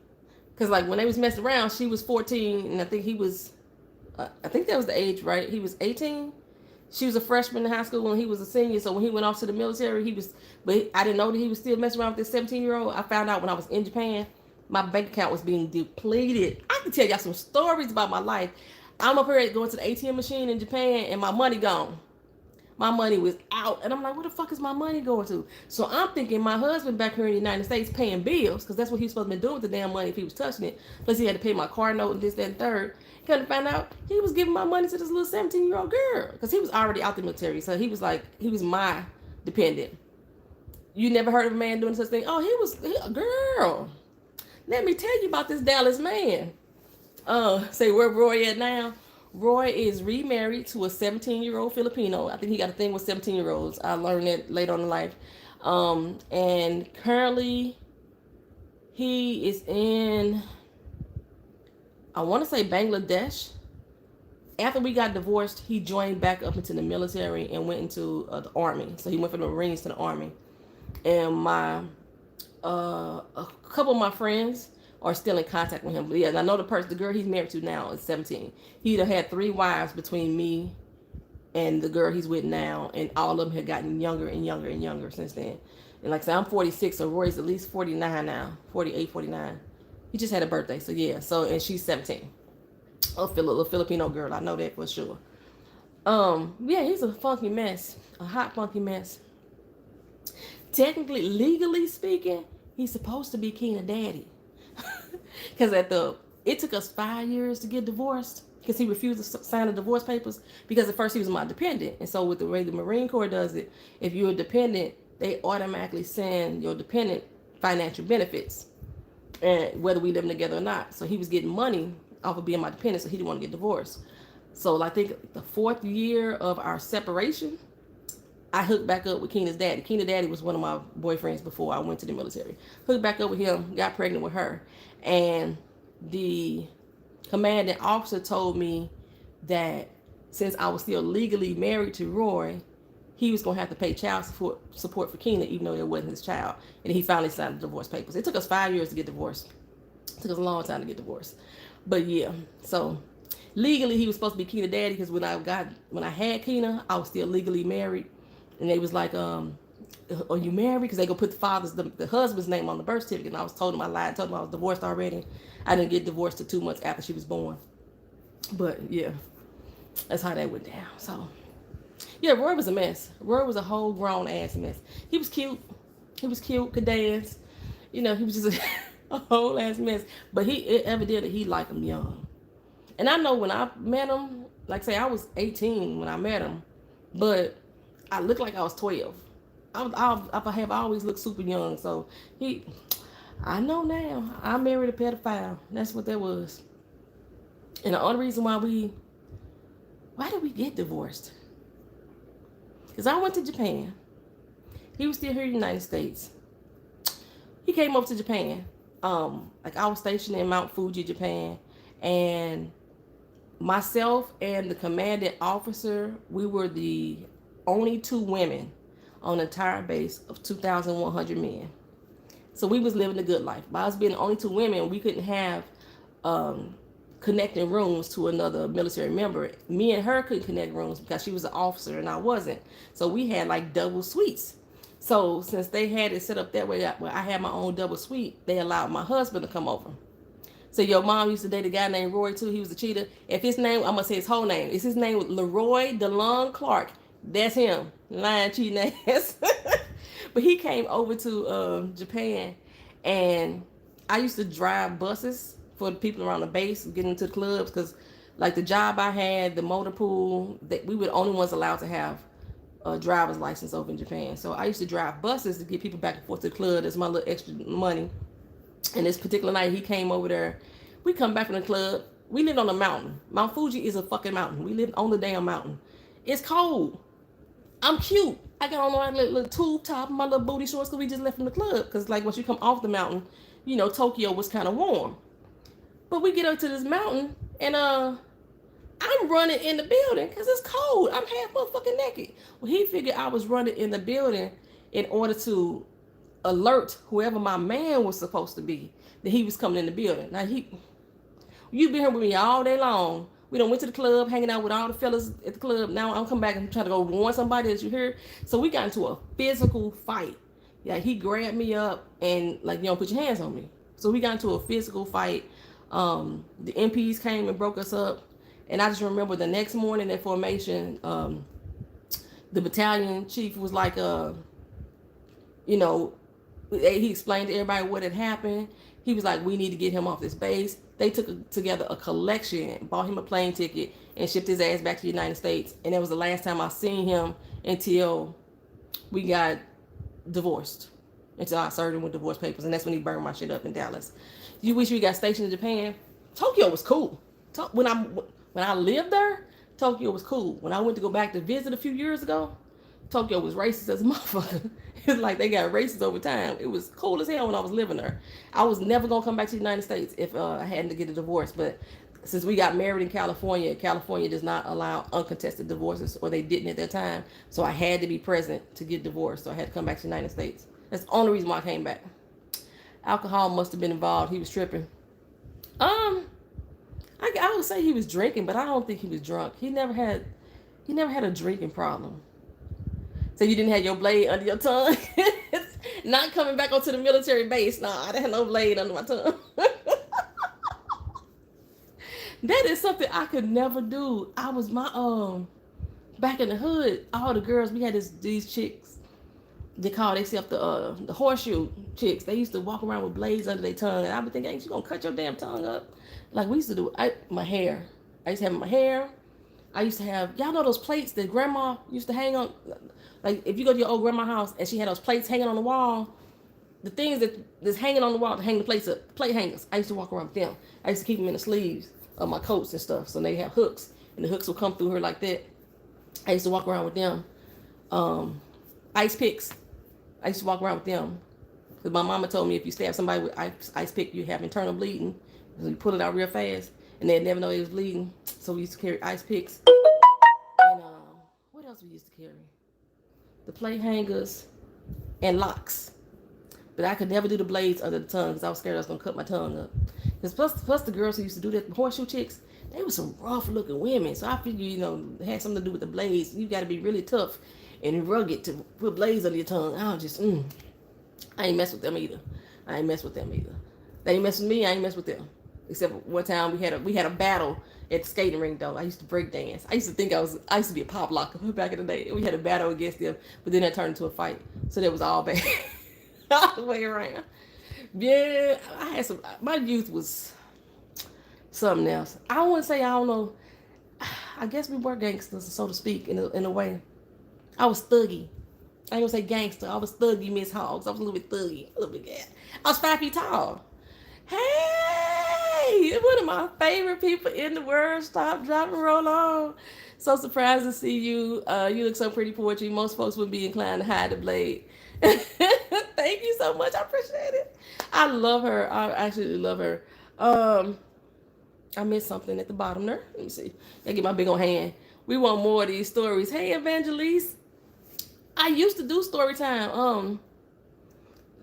Because like when they was messing around, she was 14. And I think he was, I think that was the age, right? He was 18. She was a freshman in high school when he was a senior. So when he went off to the military, but I didn't know that he was still messing around with this 17-year-old. I found out when I was in Japan, my bank account was being depleted. I can tell y'all some stories about my life. I'm up here going to the ATM machine in Japan and my money gone. My money was out. And I'm like, where the fuck is my money going to? So I'm thinking my husband back here in the United States paying bills, because that's what he was supposed to be doing with the damn money if he was touching it. Plus he had to pay my car note and this, that, and third. Kind of find out he was giving my money to this little 17-year-old girl, because he was already out the military. So he was my dependent. You never heard of a man doing such thing? Oh, girl. Let me tell you about this Dallas man. Say where Roy at now. Roy is remarried to a 17-year-old Filipino. I think he got a thing with 17-year-olds. I learned that later on in life. And currently he is in, I want to say, Bangladesh. After we got divorced, he joined back up into the military and went into the army. So he went from the Marines to the army. And a couple of my friends are still in contact with him. But yeah, I know the girl he's married to now is 17. He'd have had 3 wives between me and the girl he's with now, and all of them had gotten younger and younger and younger since then. And like I said, I'm 46, so Roy's at least 49 now, 48, 49. He just had a birthday, so yeah. So, and she's 17. A Filipino girl, I know that for sure. Yeah, he's a funky mess, a hot funky mess. Technically, legally speaking, he's supposed to be Keena daddy. Because it took us 5 years to get divorced, because he refused to sign the divorce papers, because at first he was my dependent. And so with the way the Marine Corps does it, if you're a dependent, they automatically send your dependent financial benefits, and whether we live together or not. So he was getting money off of being my dependent, so he didn't want to get divorced. So I think the 4th year of our separation, I hooked back up with Keena's daddy. Keena daddy was one of my boyfriends before I went to the military. Hooked back up with him, got pregnant with her. And the commanding officer told me that since I was still legally married to Roy, he was going to have to pay child support for Keena, even though it wasn't his child. And he finally signed the divorce papers. It took us 5 years to get divorced. It took us a long time to get divorced. But yeah, so legally he was supposed to be Keena daddy, because when I had Keena, I was still legally married. And they was like, are you married? Because they go put the husband's name on the birth certificate. And I told him I lied, told him I was divorced already. I didn't get divorced till 2 months after she was born. But yeah, that's how that went down. So yeah, Roy was a mess. Roy was a whole grown ass mess. He was cute. Could dance. He was just a whole ass mess. But evidently he liked him young. And I know when I met him, like say I was 18 when I met him, but I looked like I was 12. I have always looked super young. So he, I know now. I married a pedophile. That's what that was. And the only reason why did we get divorced? Because I went to Japan. He was still here in the United States. He came over to Japan. Like I was stationed in Mount Fuji, Japan, and myself and the commanding officer, we were the only two women on the entire base of 2,100 men. So we was living a good life. By us being the only two women, we couldn't have connecting rooms to another military member. Me and her couldn't connect rooms because she was an officer and I wasn't. So we had like double suites. So since they had it set up that way, where I had my own double suite, they allowed my husband to come over. So your mom used to date a guy named Roy too. He was a cheater. If his name, I'm gonna say his whole name. If his name was Leroy DeLong Clark, that's him. Lying, cheating ass. But he came over to Japan, and I used to drive buses for the people around the base, getting into the clubs, because like the job I had, the motor pool, that we were the only ones allowed to have a driver's license over in Japan. So I used to drive buses to get people back and forth to the club. That's my little extra money. And this particular night, he came over there. We come back from the club. We lived on a mountain. Mount Fuji is a fucking mountain. We lived on the damn mountain. It's cold. I'm cute. I got on my little tube top and my little booty shorts because we just left from the club. Because like once you come off the mountain, Tokyo was kind of warm. But we get up to this mountain and I'm running in the building because it's cold. I'm half motherfucking naked. Well, he figured I was running in the building in order to alert whoever my man was supposed to be that he was coming in the building. Now you've been here with me all day long. We done went to the club, hanging out with all the fellas at the club. Now I'm coming back and trying to go warn somebody that you here. So we got into a physical fight. Yeah, he grabbed me up and like, put your hands on me. So we got into a physical fight. The MPs came and broke us up. And I just remember the next morning at formation, the battalion chief was like, he explained to everybody what had happened. He was like, we need to get him off this base. They took together a collection, bought him a plane ticket, and shipped his ass back to the United States. And that was the last time I seen him until we got divorced. Until I served him with divorce papers. And that's when he burned my shit up in Dallas. You wish we got stationed in Japan? Tokyo was cool. When I lived there, Tokyo was cool. When I went to go back to visit a few years ago, Tokyo was racist as a motherfucker. It's like they got racist over time. It was cool as hell when I was living there. I was never going to come back to the United States if I hadn't to get a divorce. But since we got married in California, California does not allow uncontested divorces, or they didn't at that time. So I had to be present to get divorced. So I had to come back to the United States. That's the only reason why I came back. Alcohol must have been involved. He was tripping. I would say he was drinking, but I don't think he was drunk. He never had a drinking problem. So you didn't have your blade under your tongue? Not coming back onto the military base. Nah, I didn't have no blade under my tongue. That is something I could never do. I was back in the hood, all the girls, we had these chicks. They call themselves the horseshoe chicks. They used to walk around with blades under their tongue. And I would think, ain't you gonna cut your damn tongue up? Like we used to do my hair. I used to have my hair. I used to have, y'all know those plates that grandma used to hang on? Like if you go to your old grandma's house and she had those plates hanging on the wall, the things that's hanging on the wall to hang the plates up, plate hangers, I used to walk around with them. I used to keep them in the sleeves of my coats and stuff. So they have hooks and the hooks will come through her like that. I used to walk around with them. Ice picks. I used to walk around with them. Because my mama told me if you stab somebody with ice pick, you have internal bleeding. So you pull it out real fast and they'd never know it was bleeding. So we used to carry ice picks. And what else we used to carry? The plate hangers and locks. But I could never do the blades under the tongue because I was scared I was going to cut my tongue up. Because plus the girls who used to do that, the horseshoe chicks, they were some rough looking women. So I figured, it had something to do with the blades. You got to be really tough and rugged to put blades under your tongue. I was just, I ain't mess with them either. They ain't mess with me, I ain't mess with them. Except one time we had a battle at the skating rink though. I used to break dance. I used to think I used to be a pop locker back in the day. We had a battle against them, but then that turned into a fight. So that was all bad. All the way around. Yeah, I had some. My youth was something else. I wouldn't say I don't know. I guess we were gangsters, so to speak, in a way. I was thuggy. I ain't gonna say gangster. I was thuggy, Miss Hogs. I was a little bit thuggy, a little bit. Yeah. I was 5 feet tall. Hey, one of my favorite people in the world. Stop, drop, and roll on. So surprised to see you. You look so pretty, poetry. Most folks would be inclined to hide the blade. Thank you so much. I appreciate it. I love her. I actually love her. Um, I missed something at the bottom there. Let me see. I get my big old hand. We want more of these stories. Hey, Evangelise. I used to do story time.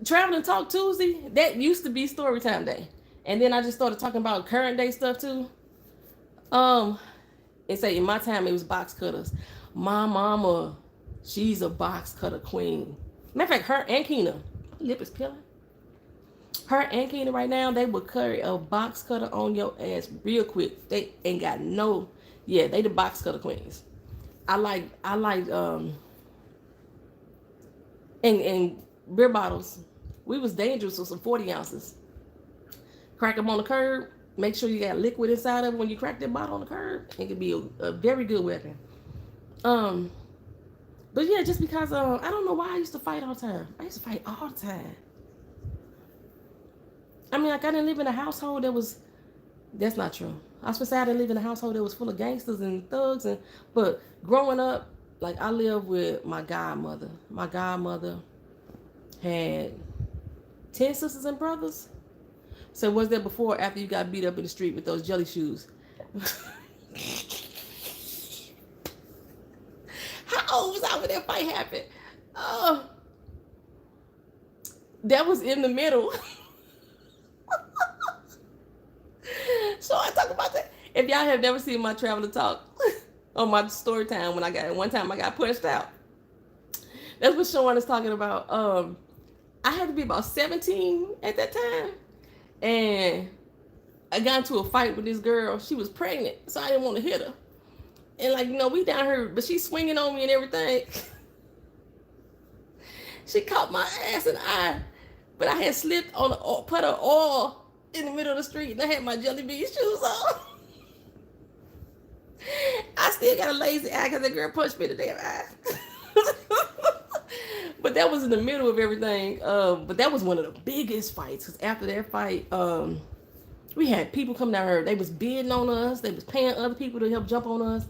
Traveling Talk Tuesday, that used to be story time day. And then I just started talking about current day stuff too. Um, and say in my time it was box cutters. My mama, she's a box cutter queen. Matter of fact, her and Keena, lip is killing. Her and Keena right now, they would carry a box cutter on your ass real quick. They ain't got no, yeah, they the box cutter queens. I like and beer bottles. We was dangerous with some 40 ounces. Crack them on the curb. Make sure you got liquid inside of them when you crack that bottle on the curb. It could be a very good weapon. Um, but yeah, just because I don't know why I used to fight all the time. I used to fight all the time. I mean, like I didn't live in a household that was. That's not true. I was supposed to say I didn't live in a household that was full of gangsters and thugs but growing up, like I lived with my godmother. My godmother had 10 sisters and brothers. So was that before or after you got beat up in the street with those jelly shoes? How old was I when that fight happened? Oh, that was in the middle. So I talk about that. If y'all have never seen my travel talk on my story time when one time I got pushed out. That's what Sean is talking about. I had to be about 17 at that time. And I got into a fight with this girl. She was pregnant, so I didn't want to hit her. And like, we down here, but she's swinging on me and everything. She caught my ass and but I had slipped on put her oil in the middle of the street and I had my jelly bean shoes on. I still got a lazy eye because that girl punched me in the damn eye. But that was in the middle of everything. But that was one of the biggest fights because after that fight, we had people come down here. They was bidding on us. They was paying other people to help jump on us.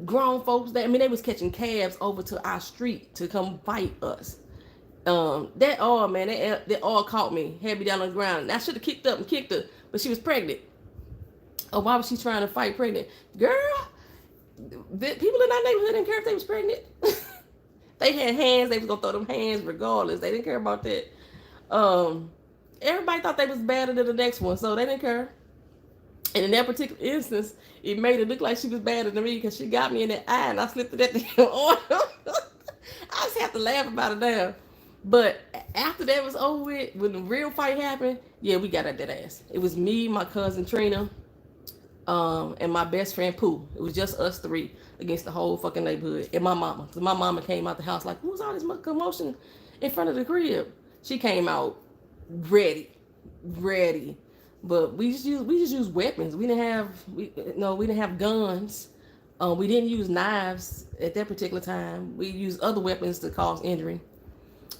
Grown folks. They was catching cabs over to our street to come fight us. That all, man, that all caught me, had me down on the ground. And I should have kicked up and kicked her, but she was pregnant. Oh, why was she trying to fight pregnant? Girl, the people in our neighborhood didn't care if they was pregnant. They had hands, they was gonna throw them hands regardless. They didn't care about that. Everybody thought they was better than the next one, so they didn't care. And in that particular instance, it made it look like she was better than me because she got me in the eye and I slipped it at the oil. I just have to laugh about it now. But after that was over with, when the real fight happened, yeah, we got at that ass. It was me, my cousin Trina, and my best friend Pooh. It was just us three against the whole fucking neighborhood. And my mama. So my mama came out the house like, who's all this commotion in front of the crib? She came out ready. But we just used weapons. We didn't have guns. We didn't use knives at that particular time. We used other weapons to cause injury.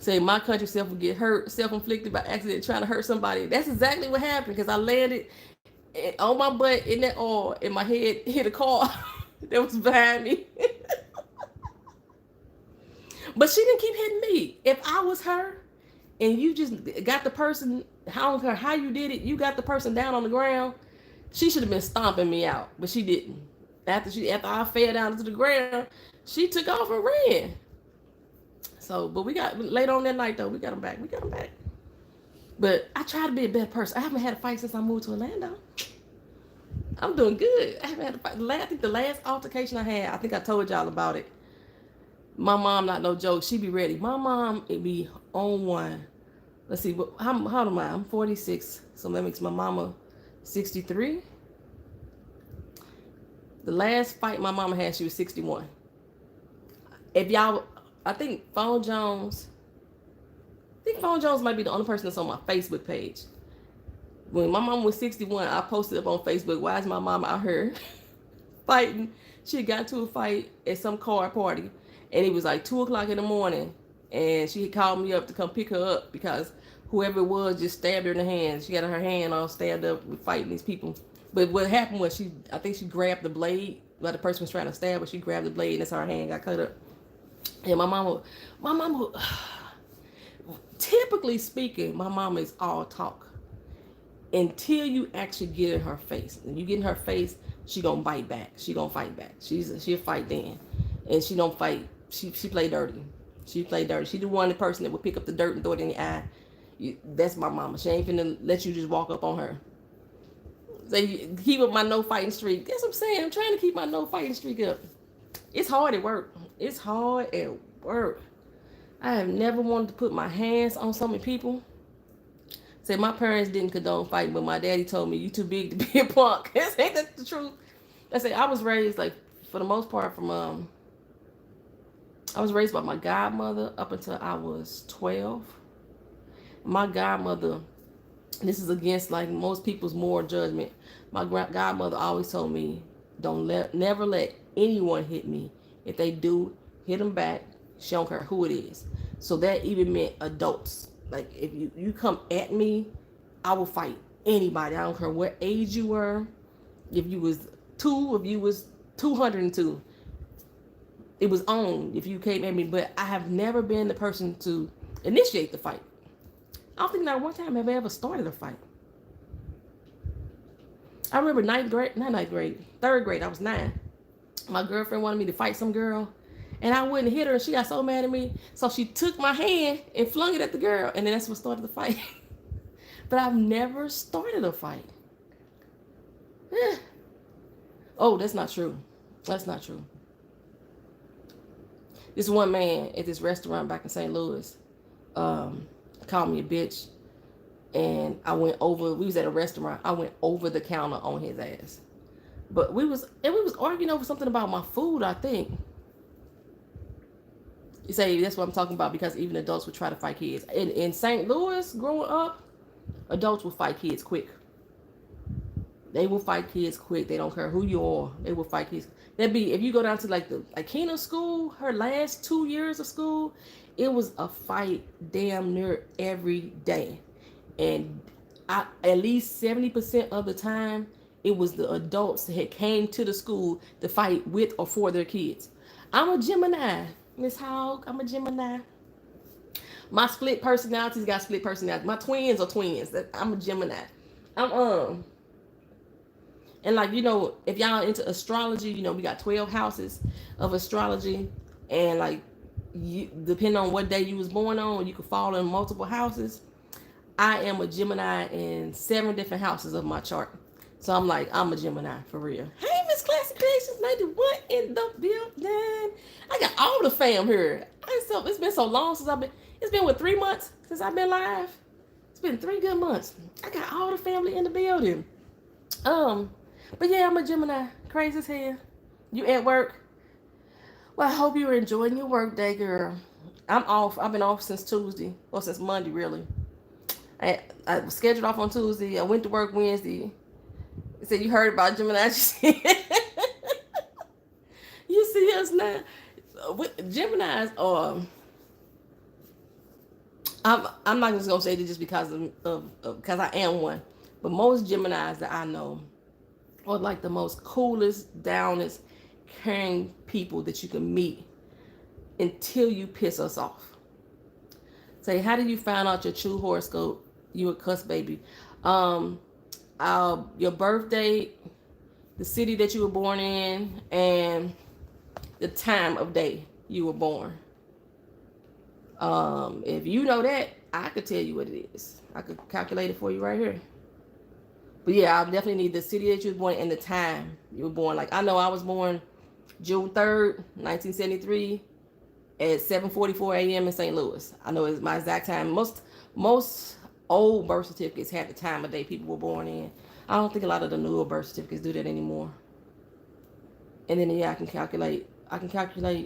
Say my country self would get hurt, self-inflicted by accident trying to hurt somebody. That's exactly what happened because I landed on my butt in that oil and my head hit a car that was behind me. But she didn't keep hitting me. If I was her and you just got the person, I don't care how you did it, you got the person down on the ground, she should have been stomping me out, but she didn't. After I fell down to the ground, she took off and ran. So, but we got later on that night though, we got them back. But I try to be a better person. I haven't had a fight since I moved to Orlando. I'm doing good. I haven't had a fight. I think the last altercation I had, I think I told y'all about it. My mom, not no joke, she be ready. My mom, it be on one. Let's see, how old am I? I'm 46, so that makes my mama 63. The last fight my mama had, she was 61. If y'all, I think Phone Jones I think Phone Jones might be the only person that's on my Facebook page. When my mom was 61, I posted up on Facebook, why is my mom out here fighting? She got into a fight at some car party, and it was like 2 o'clock in the morning, and she called me up to come pick her up because whoever it was just stabbed her in the hand. She got her hand all stabbed up with fighting these people. But what happened was I think she grabbed the blade while the person was trying to stab her. She grabbed the blade, and that's how her hand got cut up. And my mama, typically speaking, my mama is all talk until you actually get in her face. When you get in her face, she gonna bite back. She gonna fight back. She'll fight then, and she don't fight. She play dirty. She play dirty. She the one person that will pick up the dirt and throw it in your eye. That's my mama. She ain't finna let you just walk up on her. Say, keep up my no fighting streak. That's what I'm saying. I'm trying to keep my no fighting streak up. It's hard at work. It's hard at work. I have never wanted to put my hands on so many people. Say, my parents didn't condone fighting, but my daddy told me, you too big to be a punk. Ain't that the truth? I say, I was raised, like, for the most part, I was raised by my godmother up until I was 12. My godmother, this is against, like, most people's moral judgment. My godmother always told me, never let anyone hit me. If they do, hit them back. She don't care who it is. So that even meant adults. Like, if you come at me, I will fight anybody. I don't care what age you were. If you was 2, if you was 202, it was on if you came at me. But I have never been the person to initiate the fight. I don't think not one time have I ever started a fight. I remember third grade, I was 9. My girlfriend wanted me to fight some girl, and I wouldn't hit her, and she got so mad at me. So she took my hand and flung it at the girl, and then that's what started the fight. But I've never started a fight. Oh, that's not true. That's not true. This one man at this restaurant back in St. Louis called me a bitch, and we was at a restaurant. I went over the counter on his ass. But we was arguing over something about my food, I think. You say that's what I'm talking about, because even adults would try to fight kids. In St. Louis, growing up, adults will fight kids quick. They will fight kids quick. They don't care who you are. They will fight kids. That'd be, if you go down to like Keena's school, her last 2 years of school, it was a fight damn near every day. And at least 70% of the time, it was the adults that had came to the school to fight with or for their kids. I'm a Gemini, Miss Hogg. I'm a Gemini. My split personalities got split personalities. My twins are twins. I'm a Gemini. And like, if y'all into astrology, we got 12 houses of astrology. And like, depending on what day you was born on, you could fall in multiple houses. I am a Gemini in 7 different houses of my chart. So I'm a Gemini for real. Hey, Miss Classic Creations 91 in the building. I got all the fam here. It's been so long since it's been 3 months since I've been live. It's been 3 good months. I got all the family in the building. But yeah, I'm a Gemini. Crazy as hell. You at work? Well, I hope you're enjoying your work day, girl. I'm off. I've been off since Tuesday. Well, since Monday, really. I was scheduled off on Tuesday. I went to work Wednesday. I said, you heard about Gemini. You see us now. Geminis are... I'm not just going to say this just because because I am one. But most Geminis that I know are like the most coolest, downest, caring people that you can meet until you piss us off. Say, how did you find out your true horoscope? You a cuss baby. Your birth date, the city that you were born in, and the time of day you were born. If you know that, I could tell you what it is. I could calculate it for you right here. But yeah, I definitely need the city that you were born and the time you were born. Like, I know I was born June 3rd, 1973 at 7:44 a.m. in St. Louis. I know it's my exact time. Most old birth certificates have the time of day people were born in. I don't think a lot of the newer birth certificates do that anymore. And then yeah, I can calculate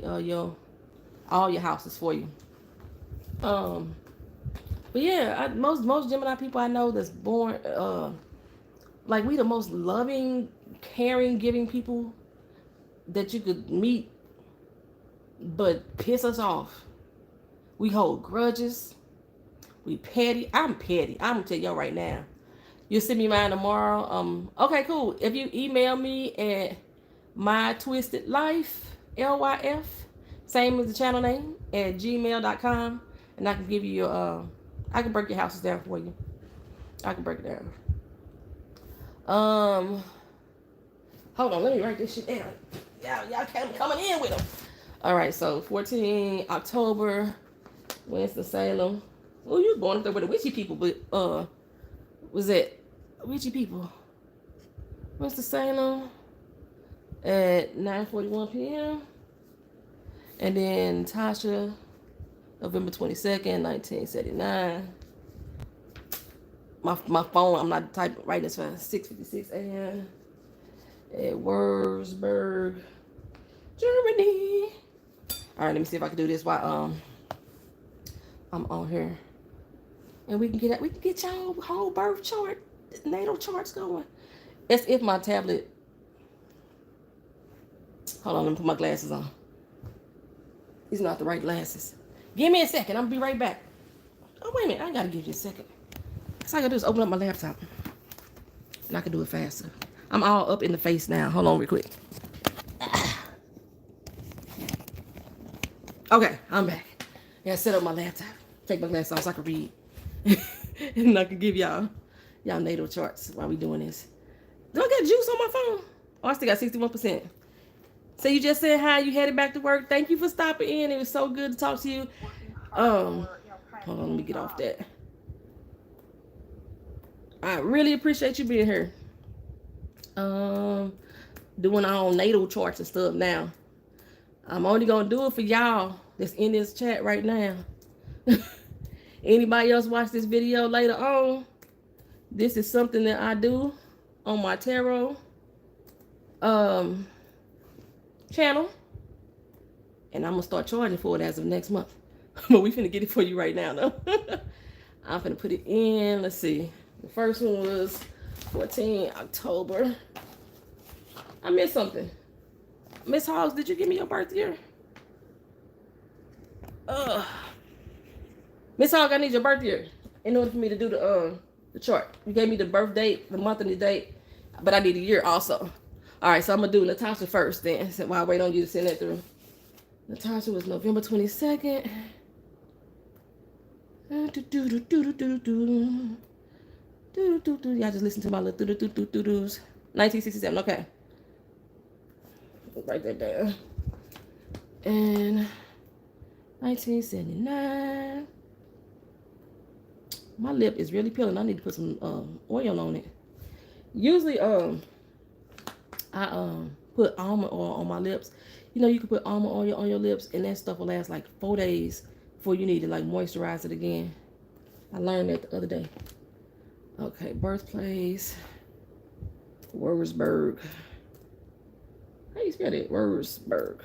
all your houses for you. But yeah, most Gemini people I know that's born like we the most loving, caring, giving people that you could meet, but piss us off. We hold grudges. We petty. I'm petty. I'm gonna tell y'all right now. You'll send me mine tomorrow. Okay, cool. If you email me at My Twisted Lyf, Lyf, same as the channel name, at gmail.com, and I can give you your I can break your houses down for you. I can break it down. Hold on, let me write this shit down. Y'all coming in with them. All right, so 14 October, Winston-Salem. Oh, you was born up there with the witchy people, but was that witchy people? Winston-Salem at 9:41 p.m. And then Tasha, November 22nd, 1979. My phone, I'm not typing right this fast. 6:56 a.m. at Wurzburg, Germany. All right, let me see if I can do this while I'm on here, and we can get y'all whole birth chart, natal charts going. That's if my tablet. Hold on, let me put my glasses on. These are not the right glasses. Give me a second. I'm gonna be right back. Oh wait a minute, I gotta give you a second. All I gotta do is open up my laptop, and I can do it faster. I'm all up in the face now. Hold on real quick. Okay, I'm back. Yeah, set up my laptop. Take my glasses off so I can read. And I can give y'all natal charts while we doing this. Do I got juice on my phone? Oh, I still got 61%. So you just said hi, you headed back to work. Thank you for stopping in. It was so good to talk to you. Hold on, let me get off that. I really appreciate you being here. Doing our own natal charts and stuff now. I'm only gonna do it for y'all that's in this chat right now. Anybody else watch this video later on? This is something that I do on my tarot channel, and I'm gonna start charging for it as of next month. But we finna get it for you right now though. I'm finna put it in. Let's see, the first one was 14 October. I missed something. Miss Hoggs, did you give me your birth year? Miss Hogg, I need your birth year in order for me to do the chart. You gave me the birth date, the month and the date, but I need a year also. All right, so I'm gonna do Natasha first then. So while I wait on you to send that through. Natasha was November 22nd. Y'all just listen to my little do-do-do-do-doos. 1967. Okay. Write that down. And 1979. My lip is really peeling. I need to put some oil on it. Usually, I put almond oil on my lips. You know, you can put almond oil on your lips, and that stuff will last like 4 days before you need to like moisturize it again. I learned that the other day. Okay, birthplace, Wurzburg. How you spell it? Wurzburg,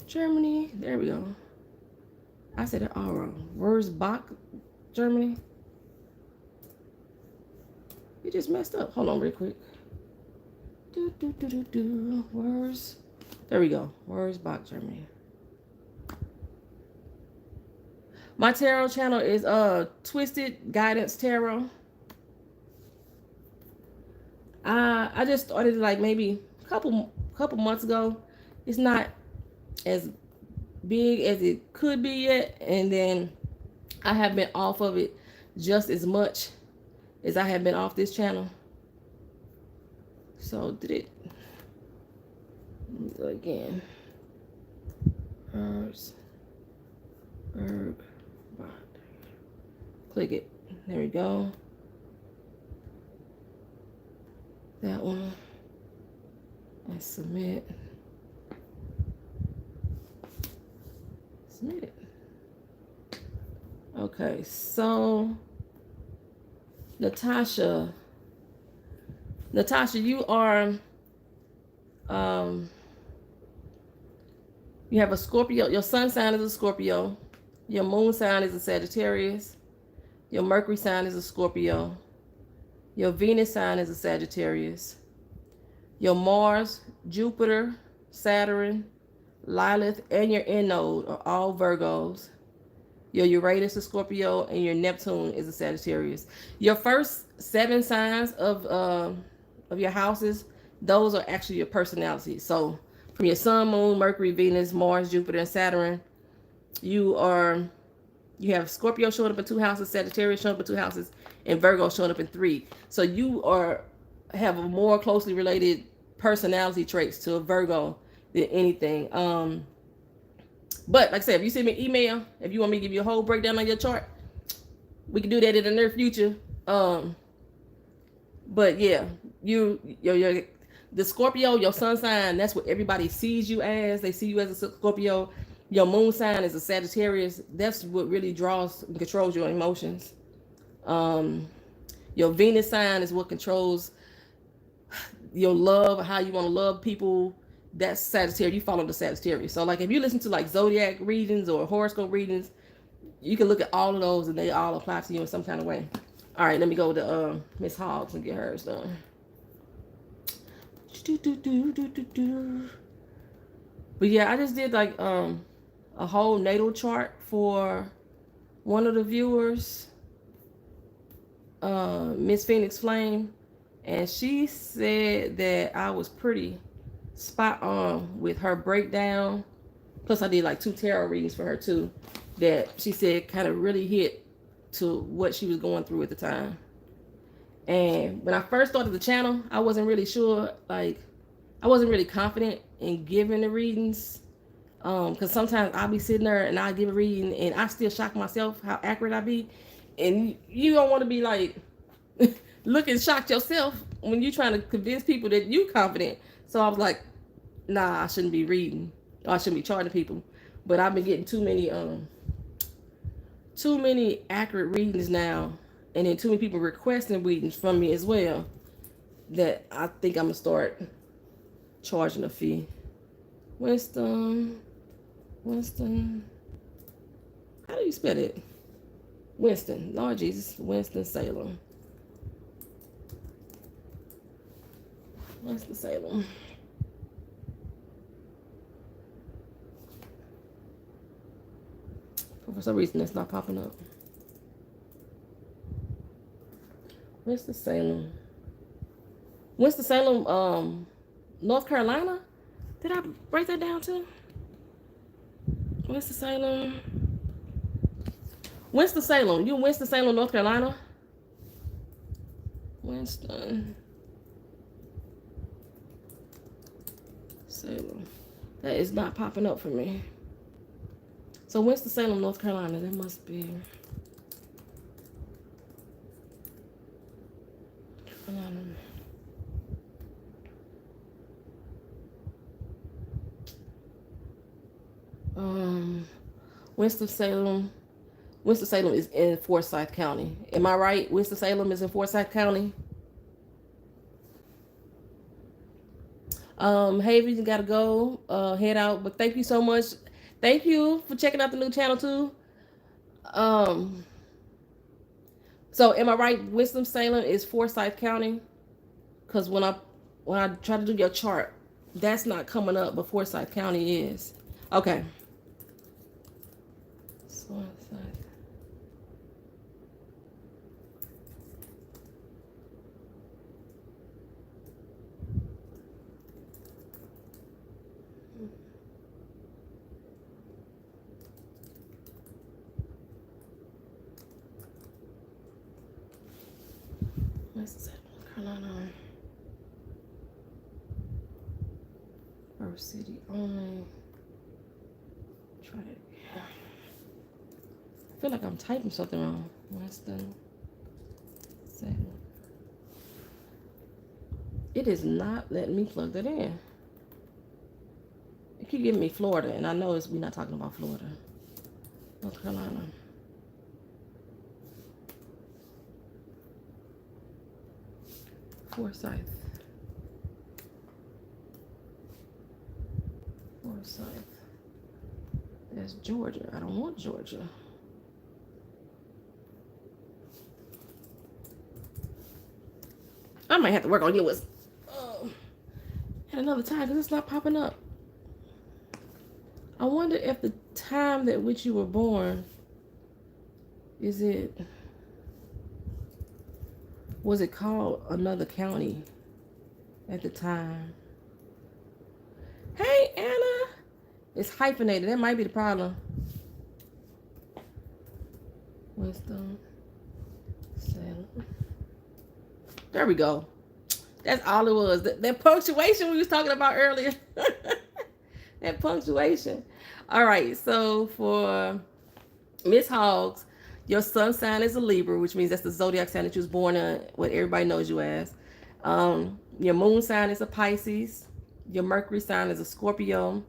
Germany. There we go. I said it all wrong. Wurzbach, Germany. You just messed up. Hold on real quick. Wurs. There we go. Wurzbach, Germany. My tarot channel is Twisted Guidance Tarot. I just started like maybe a couple months ago. It's not as big as it could be yet, and then I have been off of it just as much as I have been off this channel. So did it again. Click it. There we go. That one. And submit. Submit it. Okay, so Natasha, you are you have a Scorpio. Your sun sign is a Scorpio. Your moon sign is a Sagittarius. Your Mercury sign is a Scorpio. Your Venus sign is a Sagittarius. Your Mars, Jupiter, Saturn, Lilith, and your end node are all Virgos. Your Uranus is Scorpio, and your Neptune is a Sagittarius. Your first 7 signs of your houses, those are actually your personality. So from your Sun, Moon, Mercury, Venus, Mars, Jupiter, and Saturn, you have Scorpio showing up in 2 houses, Sagittarius showing up in 2 houses, and Virgo showing up in 3. So you have a more closely related personality traits to a Virgo than anything. But like I said, if you send me an email, if you want me to give you a whole breakdown on your chart, we can do that in the near future. But yeah, the Scorpio, your sun sign, that's what everybody sees you as. They see you as a Scorpio. Your moon sign is a Sagittarius. That's what really draws and controls your emotions. Your Venus sign is what controls your love, how you want to love people. That's Sagittarius. You follow the Sagittarius. So like if you listen to like zodiac readings or horoscope readings, you can look at all of those and they all apply to you in some kind of way. All right, let me go to Miss Hoggs and get hers done. But yeah, I just did like a whole natal chart for one of the viewers, Miss Phoenix Flame, and she said that I was pretty spot on with her breakdown. Plus I did like 2 tarot readings for her too, that she said kind of really hit to what she was going through at the time. And when I first started the channel, I wasn't really sure, like I wasn't really confident in giving the readings, because sometimes I'll be sitting there and I'll give a reading and I still shock myself how accurate I be, and you don't want to be like looking shocked yourself when you're trying to convince people that you confident. So I was like, nah, I shouldn't be reading, or I shouldn't be charging people. But I've been getting too many accurate readings now, and then too many people requesting readings from me as well, that I think I'm gonna start charging a fee. Winston, how do you spell it? Winston, Lord Jesus, Winston-Salem. Winston-Salem. For some reason, it's not popping up. Winston-Salem. Winston-Salem, North Carolina? Did I break that down too? Winston-Salem. Winston-Salem. You in Winston-Salem, North Carolina? Winston-Salem. That is not popping up for me. So Winston-Salem, North Carolina, that must be Winston-Salem. Winston-Salem is in Forsyth County. Am I right? Winston-Salem is in Forsyth County. Hey, you gotta go, head out. But thank you so much. Thank you for checking out the new channel too. So am I right? Winston-Salem is Forsyth County? Because when I try to do your chart, that's not coming up, but Forsyth County is. Okay. Forsyth. North Carolina. First city only. Try it again. I feel like I'm typing something wrong. Winston. It is not letting me plug that in. It keep giving me Florida, and I know we're not talking about Florida. North Carolina. Forsyth. That's Georgia. I don't want Georgia. I might have to work on yours at another time because it's not popping up. I wonder if the time that which you were born, was it called another county at the time? Hey, Anna. It's hyphenated. That might be the problem. Wisdom. There we go. That's all it was. That punctuation we was talking about earlier. That punctuation. All right. So for Miss Hoggs, your sun sign is a Libra, which means that's the zodiac sign that you was born in, what everybody knows you as. Your moon sign is a Pisces. Your Mercury sign is a Scorpio.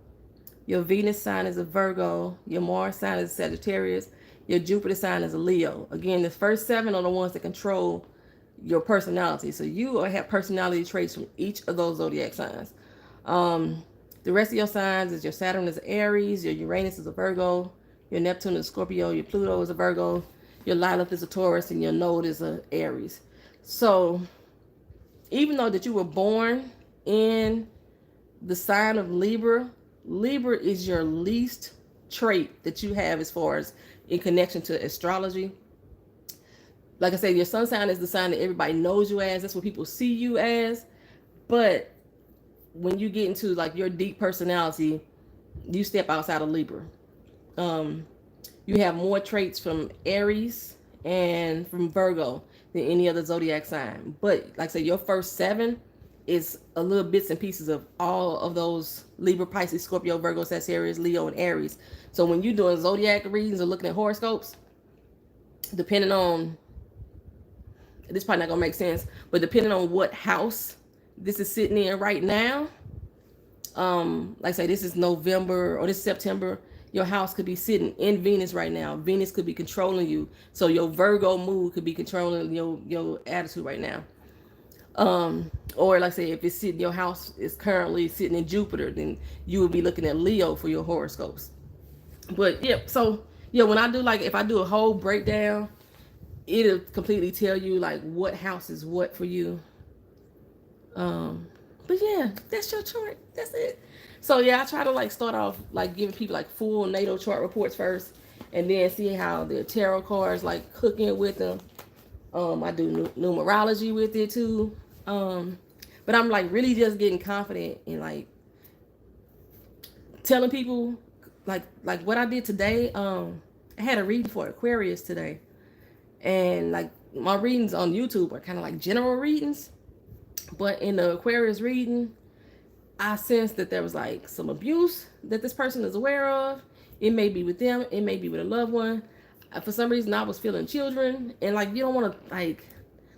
Your Venus sign is a Virgo. Your Mars sign is a Sagittarius. Your Jupiter sign is a Leo. Again, the first 7 are the ones that control your personality. So you have personality traits from each of those zodiac signs. The rest of your signs is your Saturn is Aries, your Uranus is a Virgo, your Neptune is a Scorpio, your Pluto is a Virgo, your Lilith is a Taurus, and your Node is a Aries. So even though that you were born in the sign of Libra, Libra is your least trait that you have as far as in connection to astrology. Like I said, your sun sign is the sign that everybody knows you as. That's what people see you as. But when you get into like your deep personality, you step outside of Libra. You have more traits from Aries and from Virgo than any other zodiac sign. But like I said, your first 7 is a little bits and pieces of all of those Libra, Pisces, Scorpio, Virgo, Sagittarius, Leo, and Aries. So when you're doing zodiac readings or looking at horoscopes, depending on, this probably not gonna make sense, but depending on what house this is sitting in right now, like I say, this is November or this September, your house could be sitting in Venus right now. Venus could be controlling you. So your Virgo mood could be controlling your attitude right now. Or like I say, if it's sitting, your house is currently sitting in Jupiter, then you would be looking at Leo for your horoscopes. But yeah, so yeah, when I do like, if I do a whole breakdown, it'll completely tell you like what house is what for you. But yeah, that's your chart. That's it. So yeah, I try to like start off like giving people like full natal chart reports first, and then see how the tarot cards like cooking with them. I do numerology with it too. But I'm like really just getting confident in like telling people like what I did today. I had a reading for Aquarius today, and like my readings on YouTube are kind of like general readings, but in the Aquarius reading, I sensed that there was like some abuse that this person is aware of. It may be with them, it may be with a loved one. For some reason, I was feeling children, and like you don't want to like.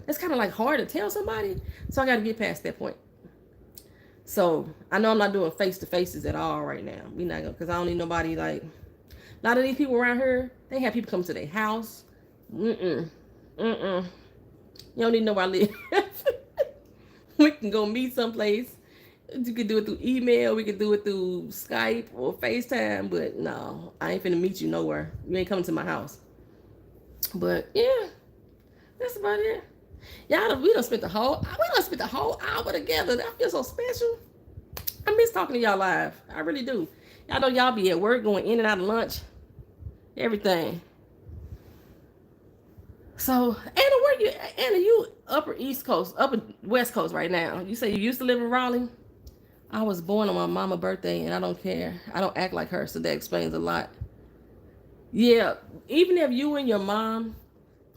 It's kind of like hard to tell somebody, so I got to get past that point. So I know I'm not doing face-to-faces at all right now. We not gonna, because I don't need nobody like. A lot of these people around here, they have people come to their house. You don't need to know where I live. We can go meet someplace. You can do it through email. We can do it through Skype or FaceTime. But no, I ain't finna meet you nowhere. You ain't coming to my house. But yeah, that's about it. Y'all, we done spent the whole hour together. I feel so special. I miss talking to y'all live. I really do. Y'all know y'all be at work, going in and out of lunch, everything. So, Anna, you upper East Coast, upper West Coast right now. You say you used to live in Raleigh? I was born on my mama's birthday, and I don't care. I don't act like her, so that explains a lot. Yeah, even if you and your mom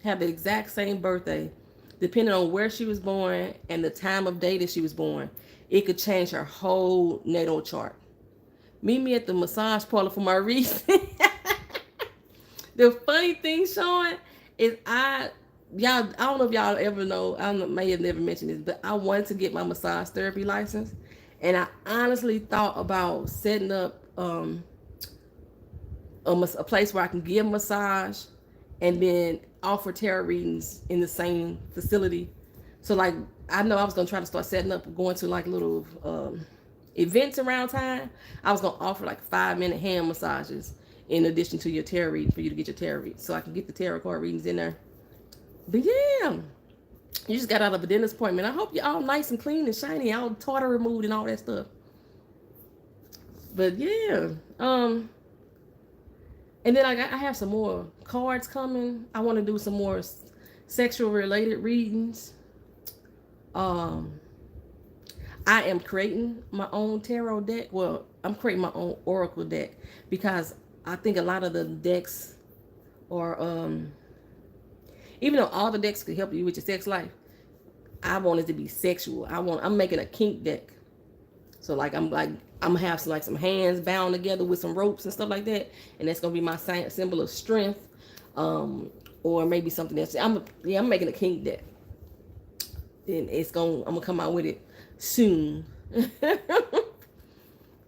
have the exact same birthday, depending on where she was born and the time of day that she was born, it could change her whole natal chart. Meet me at the massage parlor for my reason. The funny thing, Sean, is I don't know if y'all ever know, I may have never mentioned this, but I wanted to get my massage therapy license, and I honestly thought about setting up a place where I can give a massage and then offer tarot readings in the same facility. So like, I know I was gonna try to start setting up, going to like little events around time. I was gonna offer like 5-minute hand massages in addition to your tarot reading, for you to get your tarot reading, so I can get the tarot card readings in there. But yeah, You just got out of a dentist appointment. I hope you're all nice and clean and shiny, all tartar removed and all that stuff. But yeah, and then I have some more cards coming. I want to do some more sexual related readings. Um, I am creating my own tarot deck. Well, I'm creating my own oracle deck because I think a lot of the decks are, even though all the decks could help you with your sex life, I want it to be sexual. I'm making a kink deck. So I'm gonna have some hands bound together with some ropes and stuff like that, and that's gonna be my symbol of strength, or maybe something else. I'm making a kink deck, and I'm gonna come out with it soon.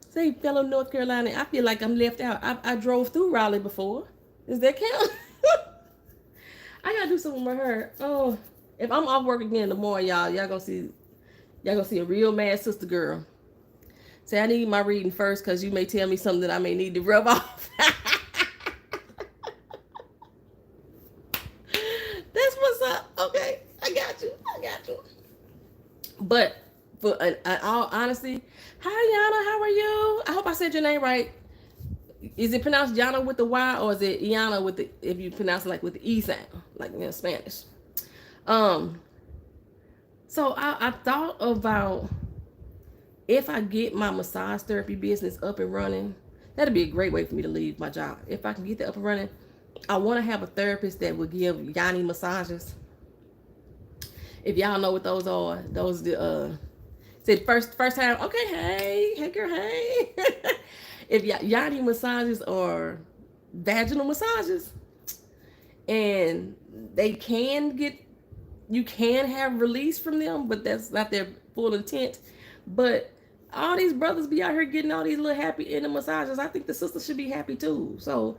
Say, fellow North Carolina, I feel like I'm left out. I drove through Raleigh before. Does that count? I gotta do something with her. Oh, if I'm off work again tomorrow, y'all gonna see a real mad sister girl. Say, I need my reading first because you may tell me something that I may need to rub off. That's what's up. Okay, I got you. But for all honesty, hi Yana, how are you? I hope I said your name right. Is it pronounced Yana with the Y, or is it Yana with the, if you pronounce it like with the E sound, like in Spanish? So I thought about, if I get my massage therapy business up and running, that'd be a great way for me to leave my job. If I can get that up and running, I want to have a therapist that would give yoni massages. If y'all know what those are, those said first time. Okay, hey girl, hey. If yoni massages are vaginal massages, and you can have release from them, but that's not their full intent. But all these brothers be out here getting all these little happy in the massages. I think the sisters should be happy too. So,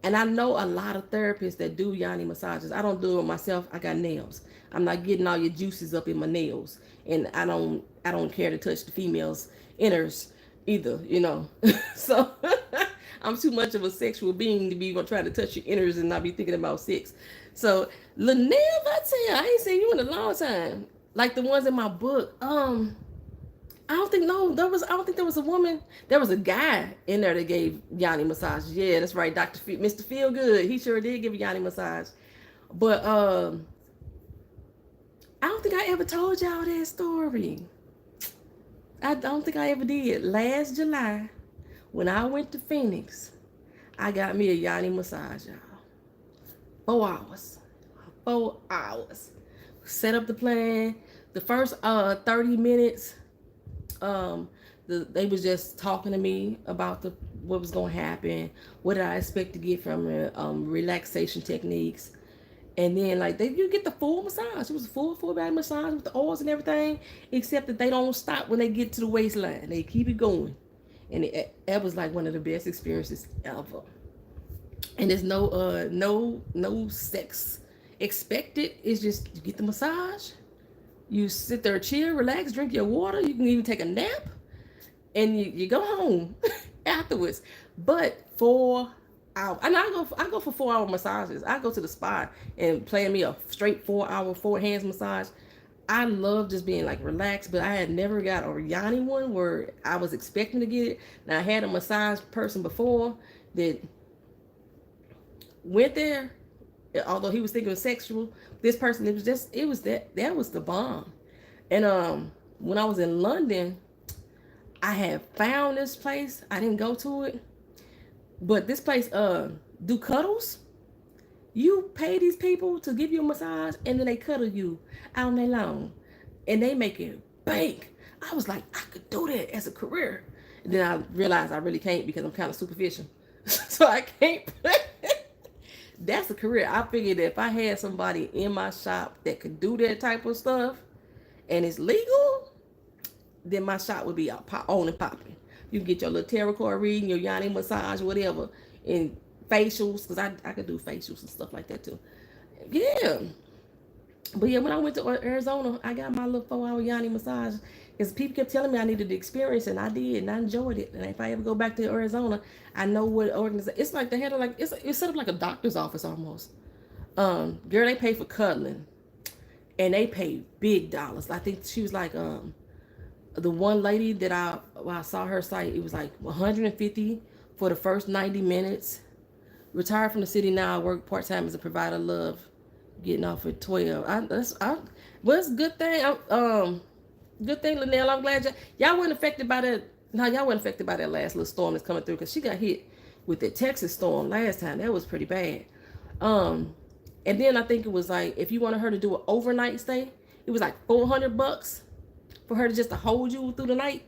and I know a lot of therapists that do yoni massages. I don't do it myself. I got nails. I'm not getting all your juices up in my nails, and I don't care to touch the females' inners either. So I'm too much of a sexual being to be gonna try to touch your inners and not be thinking about sex. So Linnell, I tell you, I ain't seen you in a long time. Like the ones in my book. I don't think there was a woman. There was a guy in there that gave yoni massage. Yeah, that's right, Mr. Feel Good. He sure did give a yoni massage. But I don't think I ever told y'all that story. I don't think I ever did. Last July, when I went to Phoenix, I got me a yoni massage, y'all. 4 hours. 4 hours. Set up the plan. The first 30 minutes, they was just talking to me about what was going to happen, what did I expect to get from relaxation techniques. And then you get the full massage. It was a full body massage with the oils and everything, except that they don't stop when they get to the waistline. They keep it going. And that was like one of the best experiences ever. And there's no sex expected. It's just, you get the massage, you sit there, chill, relax, drink your water. You can even take a nap, and you go home afterwards. But 4 hours, and I go for 4 hour massages. I go to the spa and plan me a straight 4 hour 4 hands massage. I love just being relaxed, but I had never got a yoni one where I was expecting to get it. Now I had a massage person before that went there, although he was thinking of sexual. This person, that was the bomb. And when I was in London, I had found this place. I didn't go to it, but this place do cuddles. You pay these people to give you a massage, and then they cuddle you all night long, and they make it bank. I was like, I could do that as a career. And then I realized I really can't, because I'm kind of superficial. So I can't. That's a career. I figured that if I had somebody in my shop that could do that type of stuff, and it's legal, then my shop would be on and popping. You can get your little tarot card reading, your yoni massage, whatever, and facials, because I could do facials and stuff like that too. Yeah. But yeah, when I went to Arizona, I got my little 4 hour yoni massage, because people kept telling me I needed the experience, and I did, and I enjoyed it. And if I ever go back to Arizona, I know what organization. It's like they had it's set up like a doctor's office almost. Girl, they pay for cuddling, and they paid big dollars. I think she was like the one lady that I saw her site, it was like 150 for the first 90 minutes. Retired from the city now. I work part time as a provider. Love getting off at 12. Well, it's a good thing. Good thing, Linnell. I'm glad y'all weren't affected by that. No, y'all weren't affected by that last little storm that's coming through, because she got hit with the Texas storm last time. That was pretty bad. And then I think it was like, if you wanted her to do an overnight stay, it was like $400 for her to just to hold you through the night.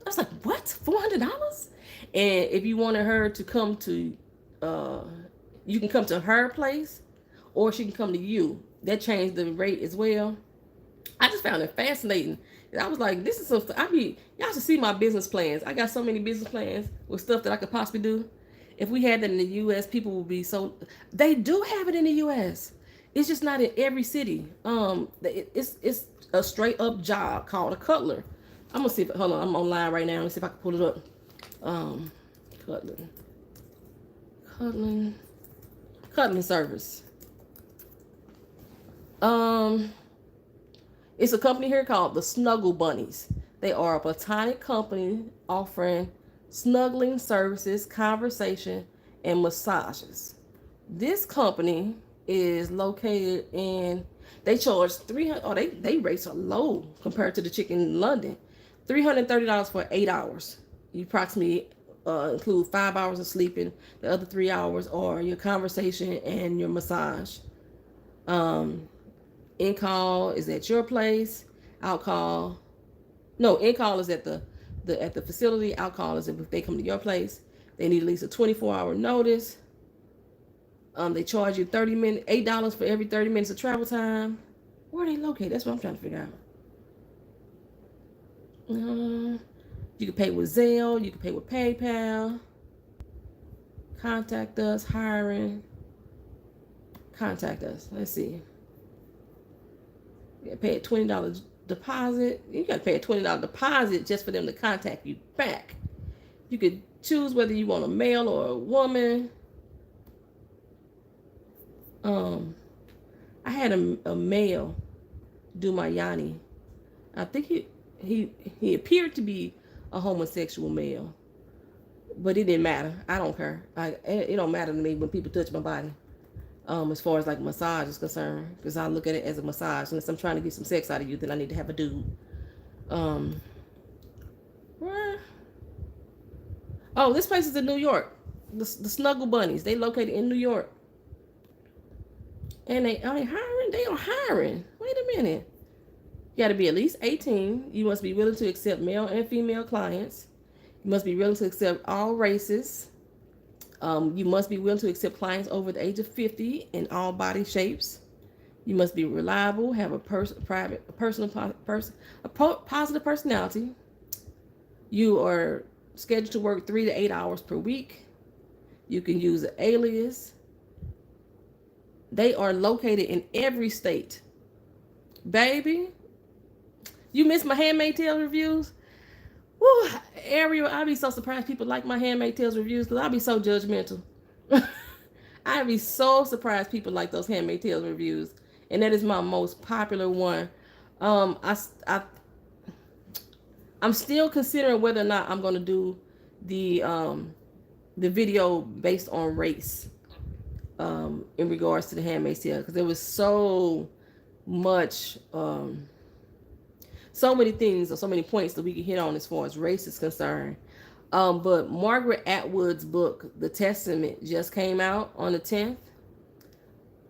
I was like, what? $400? And if you wanted her to come to, you can come to her place, or she can come to you. That changed the rate as well. I just found it fascinating. I was like, this is some stuff. Y'all should see my business plans. I got so many business plans with stuff that I could possibly do. If we had that in the U.S., people would be so. They do have it in the U.S. It's just not in every city. It's a straight up job called a cutler. I'm gonna see if, hold on, I'm online right now. Let's see if I can pull it up. Cutling service. It's a company here called the Snuggle Bunnies. They are a platonic company offering snuggling services, conversation, and massages. This company is located in. They charge $300. Oh, they rates are low compared to the chicken in London. $330 for 8 hours. You approximately include 5 hours of sleeping. The other 3 hours are your conversation and your massage. In call is at your place. Out call, no, in call is at the facility. Out call is if they come to your place. They need at least a 24-hour notice. They charge you $8 for every 30 minutes of travel time. Where are they located? That's what I'm trying to figure out. You can pay with Zelle. You can pay with PayPal. Contact us. Hiring. Contact us. Let's see. You got to pay a $20 deposit. You got to pay a $20 deposit just for them to contact you back. You could choose whether you want a male or a woman. I had a male do my yoni. I think he appeared to be a homosexual male, but it didn't matter. I don't care. It don't matter to me when people touch my body. As far as like massage is concerned, because I look at it as a massage. Unless I'm trying to get some sex out of you, then I need to have a dude. Oh, this place is in New York. The Snuggle Bunnies. They located in New York. And they hiring? They are hiring. Wait a minute. You got to be at least 18. You must be willing to accept male and female clients. You must be willing to accept all races. You must be willing to accept clients over the age of 50 in all body shapes. You must be reliable, have a positive personality. You are scheduled to work 3 to 8 hours per week. You can use an alias. They are located in every state. Baby, you missed my Handmaid's Tale reviews? Woo, Ariel, I'd be so surprised people like my Handmaid's Tale reviews, because I'd be so judgmental. I'd be so surprised people like those Handmaid's Tale reviews. And that is my most popular one. I'm still considering whether or not I'm going to do the video based on race in regards to the Handmaid's Tale, because there was so much so many things or so many points that we can hit on as far as race is concerned. But Margaret Atwood's book, The Testament, just came out on the 10th.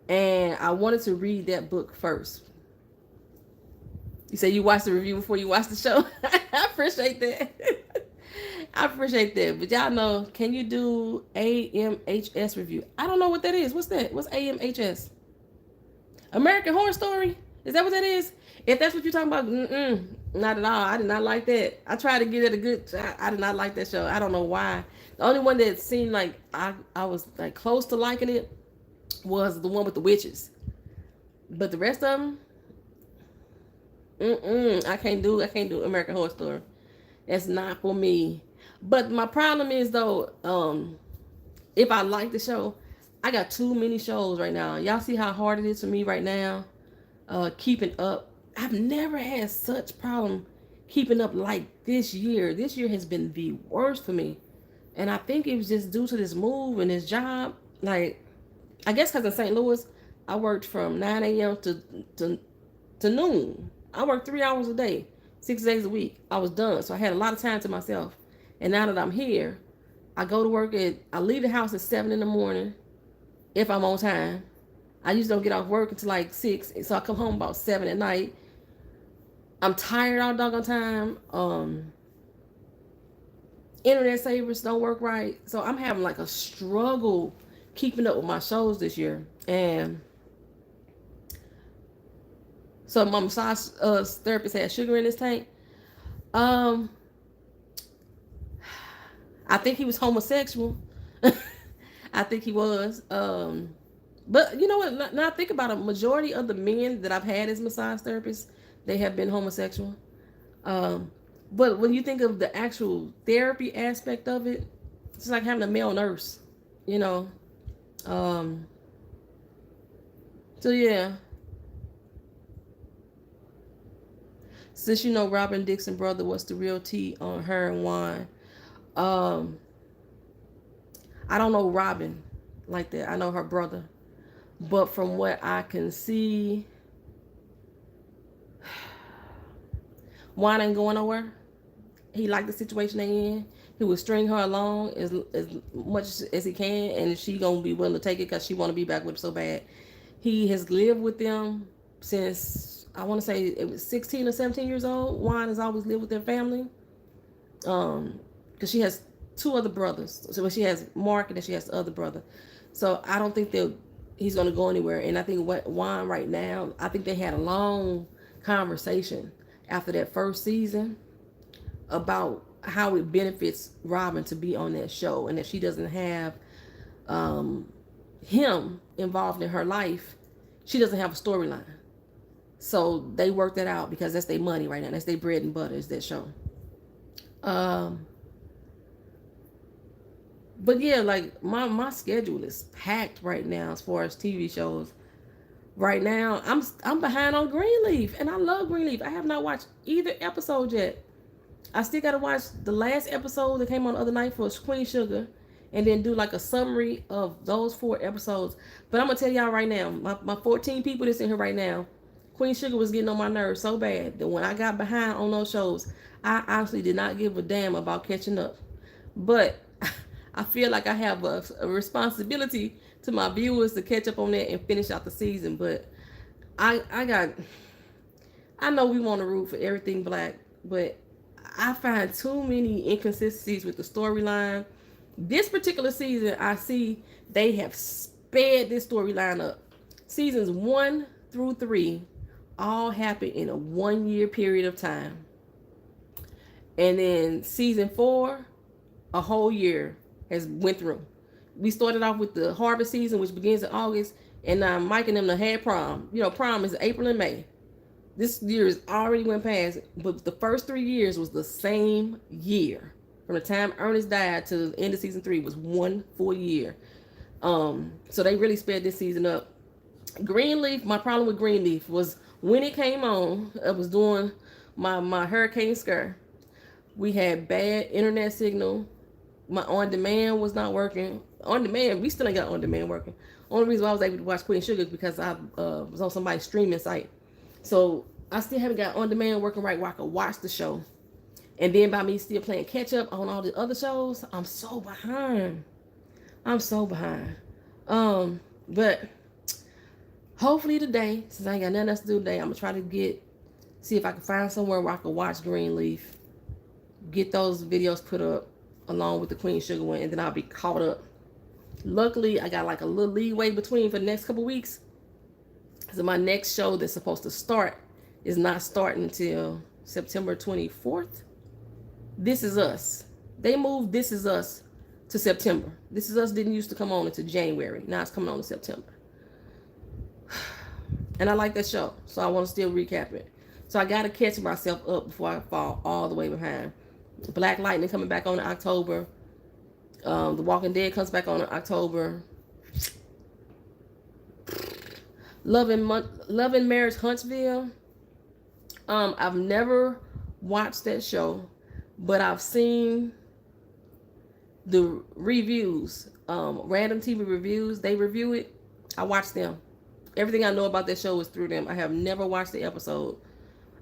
And I wanted to read that book first. You say you watched the review before you watched the show? I appreciate that. I appreciate that. But y'all know, can you do AMHS review? I don't know what that is. What's that? What's AMHS? American Horror Story? Is that what that is? If that's what you're talking about, not at all. I did not like that. I tried to get it a good. I did not like that show. I don't know why. The only one that seemed like I was like close to liking it was the one with the witches. But the rest of them, I can't do American Horror Story. That's not for me. But my problem is though, if I like the show, I got too many shows right now. Y'all see how hard it is for me right now keeping up. I've never had such problem keeping up like this year. This year has been the worst for me. And I think it was just due to this move and this job. Like, I guess because in St. Louis, I worked from 9 a.m. To, to noon. I worked 3 hours a day, 6 days a week. I was done. So I had a lot of time to myself. And now that I'm here, I go to work I leave the house at 7 in the morning if I'm on time. I usually don't get off work until like 6. So I come home about 7 at night. I'm tired all doggone time. Internet savers don't work right. So I'm having like a struggle keeping up with my shows this year. And so my massage therapist had sugar in his tank. I think he was homosexual. I think he was. But you know what? Now I think about it, majority of the men that I've had as massage therapists, they have been homosexual. But when you think of the actual therapy aspect of it, it's like having a male nurse, you know. So yeah. Since you know Robin Dixon brother, what's the real tea on her and wine? Um, I don't know Robin like that. I know her brother. But from what I can see, Juan ain't going nowhere. He liked the situation they in. He would string her along as much as he can, and she gonna be willing to take it because she want to be back with him so bad. He has lived with them since I want to say it was 16 or 17 years old. Juan has always lived with their family. Because she has two other brothers. So she has Mark and then she has the other brother. So I don't think he's gonna go anywhere. And I think Juan right now, I think they had a long conversation after that first season about how it benefits Robin to be on that show and that she doesn't have him involved in her life. She doesn't have a storyline. So they work that out because that's their money right now. That's their bread and butter is that show. But yeah, like my schedule is packed right now as far as TV shows. Right now, I'm behind on Greenleaf, and I love Greenleaf. I have not watched either episode yet. I still gotta watch the last episode that came on the other night for Queen Sugar, and then do like a summary of those 4 episodes. But I'm gonna tell y'all right now, my 14 people that's in here right now, Queen Sugar was getting on my nerves so bad that when I got behind on those shows, I honestly did not give a damn about catching up. But I feel like I have a responsibility to my viewers to catch up on that and finish out the season. But I know we want to root for everything black, but I find too many inconsistencies with the storyline. This particular season, I see they have sped this storyline up. Seasons 1 through 3 all happened in a 1-year period of time. And then season 4, a whole year has went through. We started off with the harvest season, which begins in August, and Mike and them had prom. You know, prom is April and May. This year has already went past, but the first 3 years was the same year. From the time Ernest died to the end of season 3 was 1 full year. So they really sped this season up. Greenleaf, my problem with Greenleaf was when it came on, I was doing my hurricane scare. We had bad internet signal. My on-demand was not working. On-demand, we still ain't got on-demand working. Only reason why I was able to watch Queen Sugar is because I was on somebody's streaming site. So I still haven't got on-demand working right where I could watch the show. And then by me still playing catch-up on all the other shows, I'm so behind. But hopefully today, since I ain't got nothing else to do today, I'm going to try to see if I can find somewhere where I can watch Greenleaf. Get those videos put up along with the Queen Sugar one, and then I'll be caught up. Luckily, I got like a little leeway between for the next couple weeks. So my next show that's supposed to start is not starting until September 24th. This Is Us. They moved This Is Us to September. This Is Us didn't used to come on until January. Now it's coming on in September. And I like that show, so I want to still recap it. So I got to catch myself up before I fall all the way behind. Black Lightning coming back on in October. The Walking Dead comes back on in October. Love and Marriage Huntsville. I've never watched that show, but I've seen the reviews. Random TV reviews. They review it. I watch them. Everything I know about that show is through them. I have never watched the episode.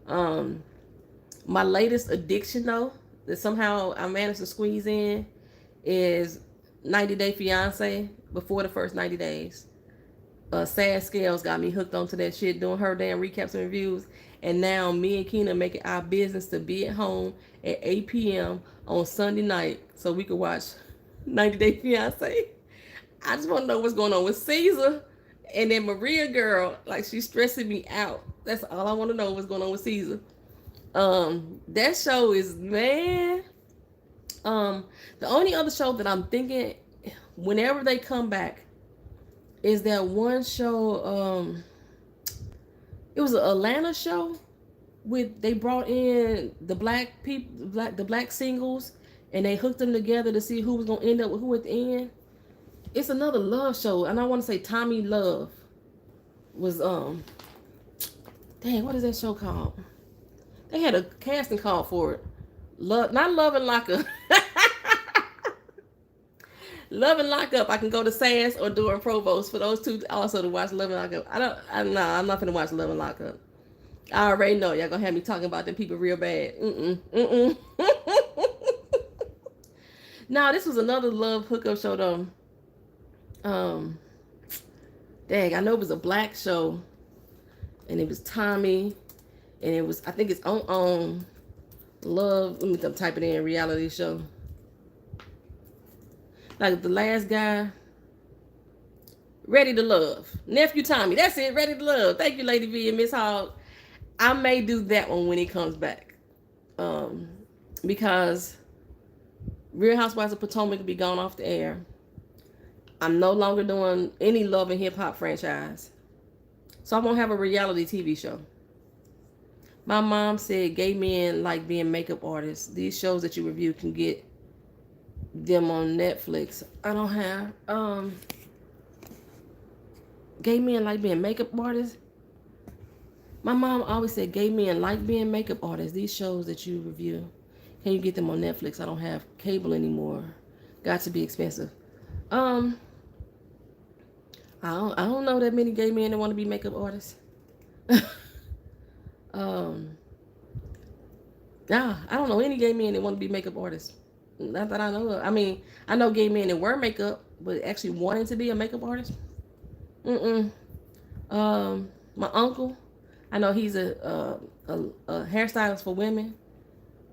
Um, my latest addiction, though, that somehow I managed to squeeze in, is 90 Day Fiance. Before the first 90 days, Sad Scales got me hooked onto that shit, doing her damn recaps and reviews. And now me and Keena make it our business to be at home at 8 p.m. on Sunday night so we could watch 90 Day Fiance. I just want to know what's going on with Caesar. And then Maria girl, like, she's stressing me out. That's all I want to know, what's going on with Caesar. That show is, man. The only other show that I'm thinking whenever they come back is that one show. It was an Atlanta show with, they brought in the black people, the black singles, and they hooked them together to see who was gonna end up with who at the end. It's another love show, and I want to say Tommy Love was dang, what is that show called? They had a casting call for it. Love, not Love and Lock Up. Love and Lock Up. I can go to SAS or Durham Provost for those two also to watch Love and Lock Up. I'm not gonna watch Love and Lock Up. I already know y'all gonna have me talking about them people real bad. Now this was another love hookup show though. Dang, I know it was a black show, and it was Tommy, and it was, I think it's on Love. Let me type it in, reality show. Like the last guy, Ready to Love. Nephew Tommy. That's it, Ready to Love. Thank you, Lady V and Miss Hogg. I may do that one when he comes back. Because Real Housewives of Potomac will be gone off the air. I'm no longer doing any love and hip hop franchise. So I won't have a reality TV show. My mom said gay men like being makeup artists. These shows that you review can get them on Netflix. I don't have gay men like being makeup artists. My mom always said gay men like being makeup artists. These shows that you review, can you get them on Netflix? I don't have cable anymore. Got to be expensive. I don't know that many gay men that want to be makeup artists. Nah, I don't know any gay men that want to be makeup artists. Not that I know of. I mean, I know gay men that wear makeup, but actually wanting to be a makeup artist. My uncle, I know he's a hairstylist for women.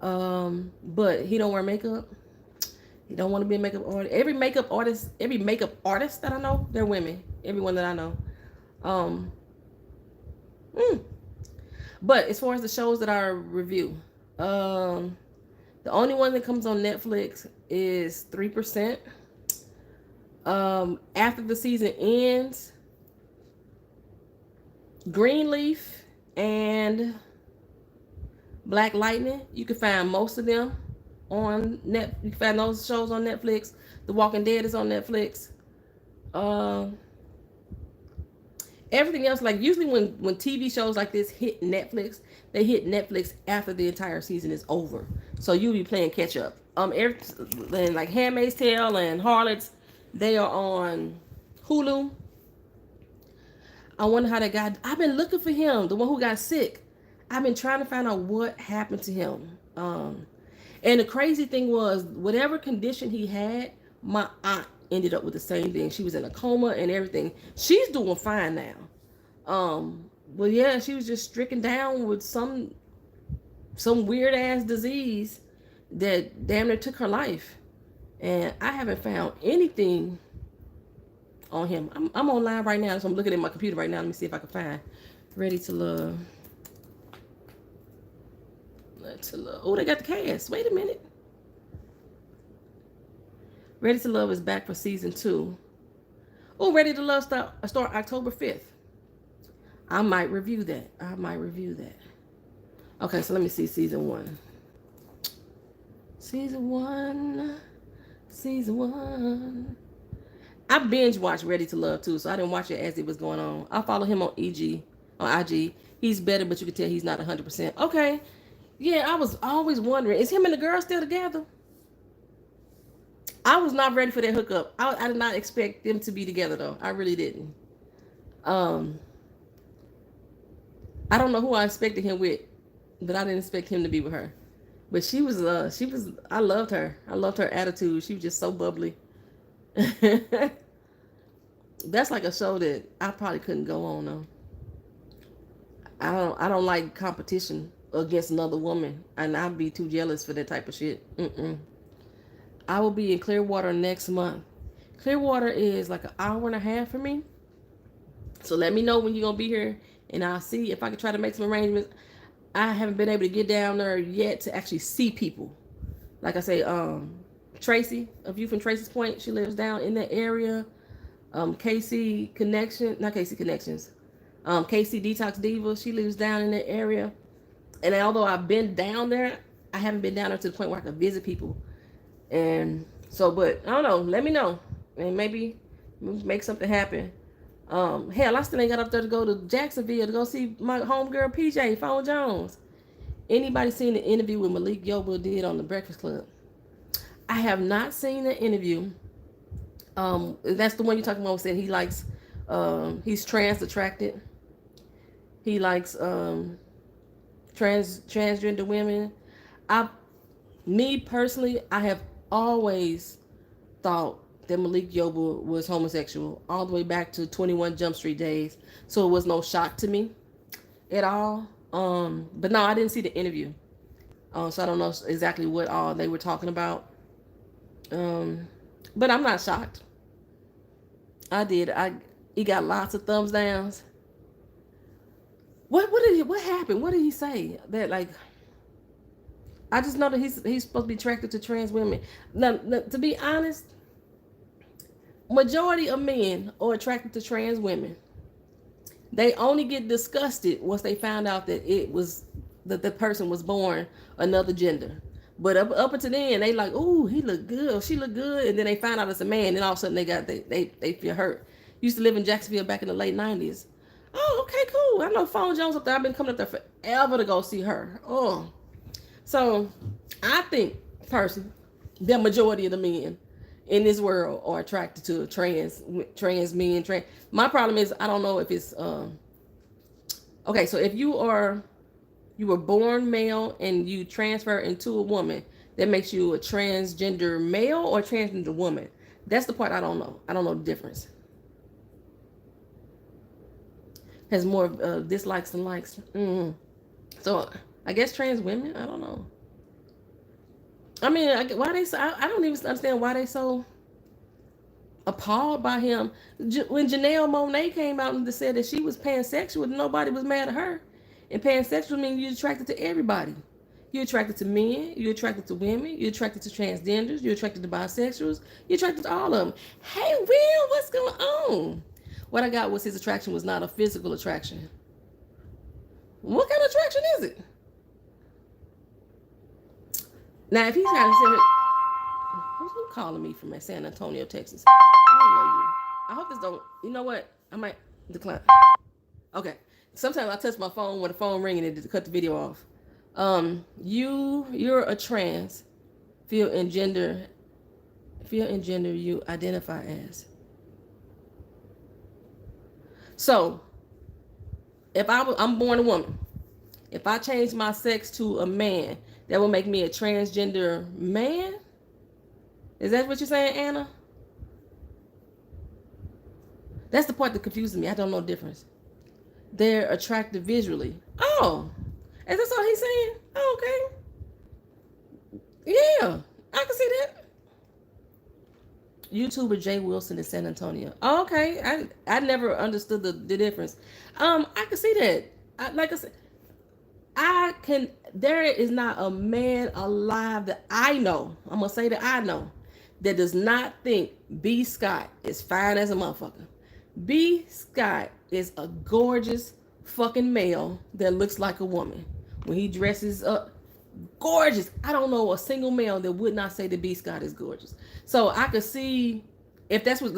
But he don't wear makeup. He don't want to be a makeup artist. Every makeup artist that I know, they're women. Everyone that I know. But as far as the shows that I review, the only one that comes on Netflix is 3%. After the season ends, Greenleaf and Black Lightning, you can find most of them on net. You can find those shows on Netflix. The Walking Dead is on Netflix. Everything else, like usually when TV shows like this hit Netflix, they hit Netflix after the entire season is over. So you'll be playing catch up. Like Handmaid's Tale and Harlots, they are on Hulu. I wonder how that guy. I've been looking for him, the one who got sick. I've been trying to find out what happened to him. And the crazy thing was, whatever condition he had, my aunt ended up with the same thing. She was in a coma and everything. She's doing fine now. But yeah, she was just stricken down with some weird ass disease that damn near took her life. And I haven't found anything on him. I'm online right now, so I'm looking at my computer right now. Let me see if I can find Ready to Love. Oh, they got the cast. Wait a minute. Ready to Love is back for season 2. Oh, Ready to Love start October 5th. I might review that. Okay, so let me see season 1. Season 1. I binge watched Ready to Love too, so I didn't watch it as it was going on. I follow him on IG. He's better, but you can tell he's not 100%. Okay, yeah, I was always wondering, is him and the girl still together? I was not ready for that hookup. I did not expect them to be together though. I really didn't. Um, I don't know who I expected him with, but I didn't expect him to be with her. But she was. I loved her. I loved her attitude. She was just so bubbly. That's like a show that I probably couldn't go on though. I don't like competition against another woman, and I'd be too jealous for that type of shit. I will be in Clearwater next month. Clearwater is like an hour and a half for me. So let me know when you're gonna be here, and I'll see if I can try to make some arrangements. I haven't been able to get down there yet to actually see people. Like I say, Tracy, a view from Tracy's Point, she lives down in that area. Casey Connection, not Casey Connections. Casey Detox Diva, she lives down in that area. And although I've been down there, I haven't been down there to the point where I can visit people. And so, but I don't know. Let me know, and maybe make something happen. Hell, I still ain't got up there to go to Jacksonville to go see my homegirl PJ Phone Jones. Anybody seen the interview with Malik Yoba did on the Breakfast Club? I have not seen the interview. That's the one you're talking about. Saying he likes, he's trans attracted. He likes transgender women. Me personally, I have always thought that Malik Yoba was homosexual all the way back to 21 Jump Street days. So it was no shock to me at all. But no, I didn't see the interview. So I don't know exactly what all they were talking about. But I'm not shocked. He got lots of thumbs downs. What happened? What did he say? That like I just know that he's supposed to be attracted to trans women. Now, to be honest, majority of men are attracted to trans women. They only get disgusted once they found out that the person was born another gender. But up until then, they like, ooh, he look good, or she look good, and then they find out it's a man, and all of a sudden they feel hurt. Used to live in Jacksonville back in the late 90s. Oh, okay, cool. I know Phone Jones up there. I've been coming up there forever to go see her. Oh. So, I think, personally, the majority of the men in this world are attracted to trans men. My problem is, I don't know if it's, okay, so if you were born male and you transfer into a woman, that makes you a transgender male or transgender woman. That's the part I don't know. I don't know the difference. Has more dislikes than likes. So I guess trans women. I don't know. I mean, why they? I don't even understand why they so appalled by him. When Janelle Monáe came out and said that she was pansexual, nobody was mad at her. And pansexual means you're attracted to everybody. You're attracted to men. You're attracted to women. You're attracted to transgenders. You're attracted to bisexuals. You're attracted to all of them. Hey, Will, what's going on? What I got was his attraction was not a physical attraction. What kind of attraction is it? Now, if he's trying to send it, who's calling me from San Antonio, Texas? I don't know you. I hope this don't. You know what? I might decline. Okay. Sometimes I touch my phone when the phone ringing and it cut the video off. You're a trans. Feel in gender you identify as. So, if I'm born a woman, if I change my sex to a man, that will make me a transgender man? Is that what you're saying, Anna? That's the part that confuses me. I don't know the difference. They're attractive visually. Oh, is that all he's saying? Oh, okay. Yeah, I can see that. YouTuber Jay Wilson in San Antonio. Oh, okay. I never understood the difference. I can see that. Like I said, there is not a man alive that I know, I'm going to say that I know, that does not think B. Scott is fine as a motherfucker. B. Scott is a gorgeous fucking male that looks like a woman. When he dresses up, gorgeous. I don't know a single male that would not say that B. Scott is gorgeous. So I could see if that's what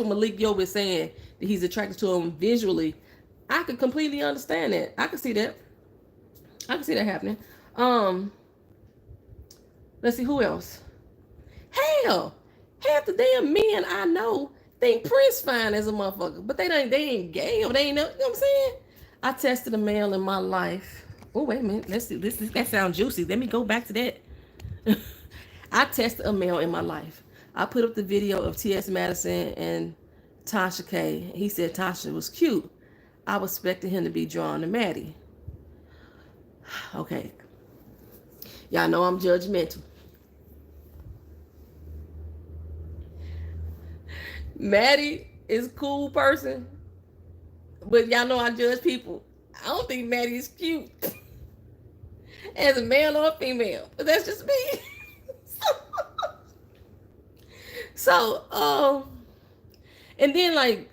Malik Yoba is saying, that he's attracted to him visually, I could completely understand that. I could see that. I can see that happening. Um, let's see who else. Hell, half the damn men I know think Prince fine as a motherfucker, but they ain't gay or they ain't know, you know what I'm saying? I tested a male in my life. Oh wait a minute, let's see. That sounds juicy. Let me go back to that. I tested a male in my life. I put up the video of T.S. Madison and Tasha K. He said Tasha was cute. I was expecting him to be drawn to Maddie. Okay. Y'all know I'm judgmental. Maddie is a cool person, but y'all know I judge people. I don't think Maddie is cute as a male or a female, but that's just me. so, and then like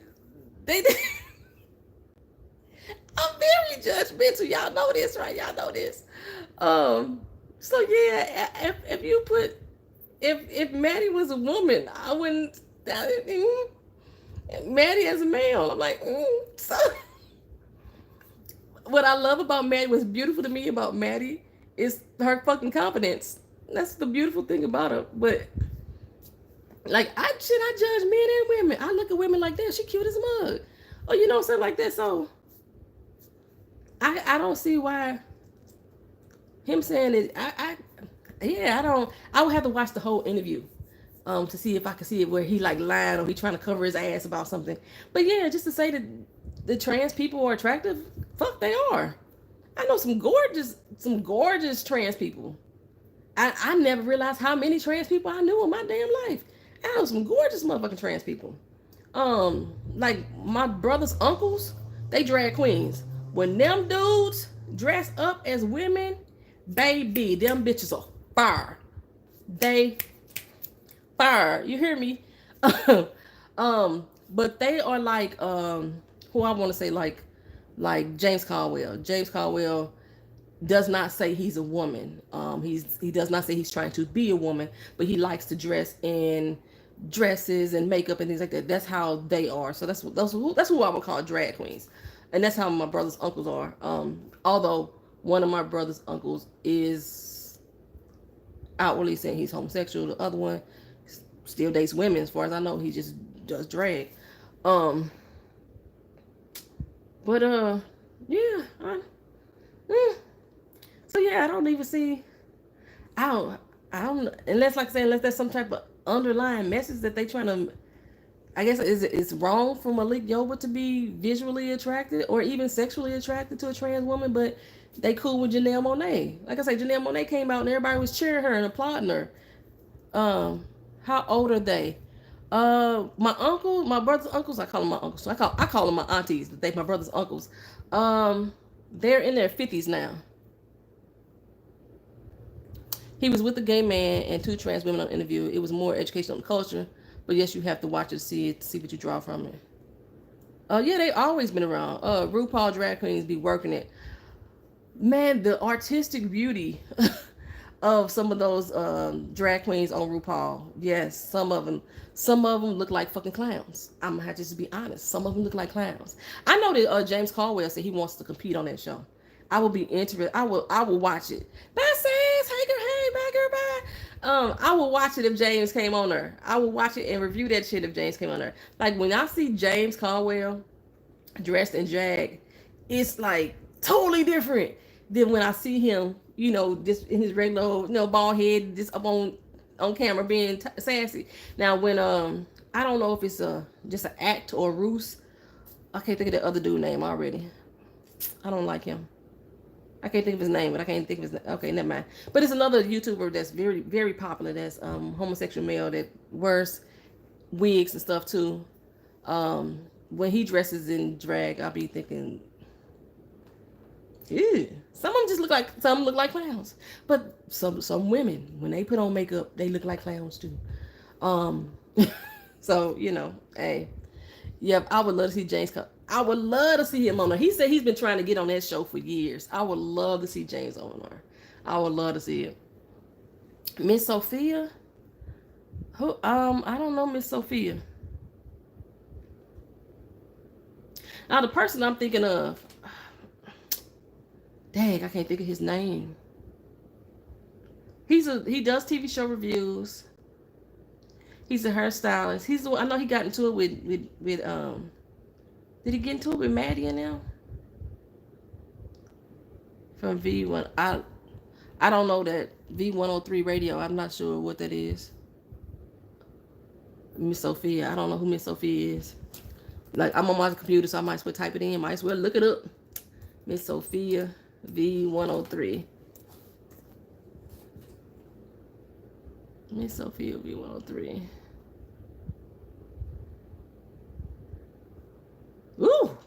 they, I'm very judgmental. Y'all know this, right? Y'all know this. So yeah, if you put if Maddie was a woman, I wouldn't. Maddie as a male, I'm like, so. What I love about Maddie, what's beautiful to me about Maddie, is her fucking confidence. That's the beautiful thing about her. But like, I judge men and women. I look at women like that. She cute as a mug. Oh, you know, something like that. So I don't see why him saying it. I would have to watch the whole interview. To see if I could see it where he like lying or he trying to cover his ass about something. But yeah, just to say that the trans people are attractive, fuck they are. I know some gorgeous trans people. I never realized how many trans people I knew in my damn life. I know some gorgeous motherfucking trans people. Like my brother's uncles, they drag queens. When them dudes dress up as women, baby, them bitches are fire. They fire. You hear me? But they are like who I want to say like James Caldwell. James Caldwell does not say he's a woman. He does not say he's trying to be a woman, but he likes to dress in dresses and makeup and things like that. That's how they are. So that's who I would call drag queens, and that's how my brother's uncles are. Although one of my brother's uncles is outwardly saying he's homosexual, the other one still dates women. As far as I know, he just does drag. But yeah. So yeah, I don't even see. I don't unless like I say unless there's some type of underlying message that they trying to. I guess it's wrong for Malik Yoba to be visually attracted or even sexually attracted to a trans woman, but they cool with Janelle Monáe. Like I say, Janelle Monáe came out and everybody was cheering her and applauding her. How old are they? My brother's uncles, I call them my uncles. So I call them my aunties, but they my brother's uncles. They're in their 50s now. He was with a gay man and 2 trans women on the interview. It was more education on the culture, but yes, you have to watch it to see what you draw from it. Yeah, they always been around. RuPaul drag queens be working it. Man, the artistic beauty of some of those drag queens on RuPaul. Yes, some of them look like fucking clowns. I'm gonna have to just be honest. Some of them look like clowns. I know that James Caldwell said he wants to compete on that show. I will be interested. I will watch it. Bye, sis. Hey, girl. Hey, bye, girl. Bye. I will watch it if James came on there. I will watch it and review that shit if James came on there. Like when I see James Caldwell dressed in drag, it's like totally different than when I see him, you know, just in his regular, you know, bald head, just up on camera being sassy. Now when I don't know if it's just an act or a ruse. I can't think of the other dude name already. I don't like him. I can't think of his name, but I can't think of his name. Okay, never mind. But it's another YouTuber that's very, very popular. That's homosexual male that wears wigs and stuff too. When he dresses in drag, I'll be thinking, ew. Some of them look like clowns. But some women, when they put on makeup, they look like clowns too. So you know, hey, yep. I would love to see James. I would love to see him on there. He said he's been trying to get on that show for years. I would love to see James on there. I would love to see it. Miss Sophia? Who? I don't know Miss Sophia. Now the person I'm thinking of, dang, I can't think of his name. He does TV show reviews. He's a hairstylist. I know he got into it with did he get into it with Maddie and them? From V1. I don't know that V103 radio. I'm not sure what that is. Miss Sophia. I don't know who Miss Sophia is. Like, I'm on my computer, so I might as well type it in. Might as well look it up. Miss Sophia V103. Miss Sophia V103. Ooh.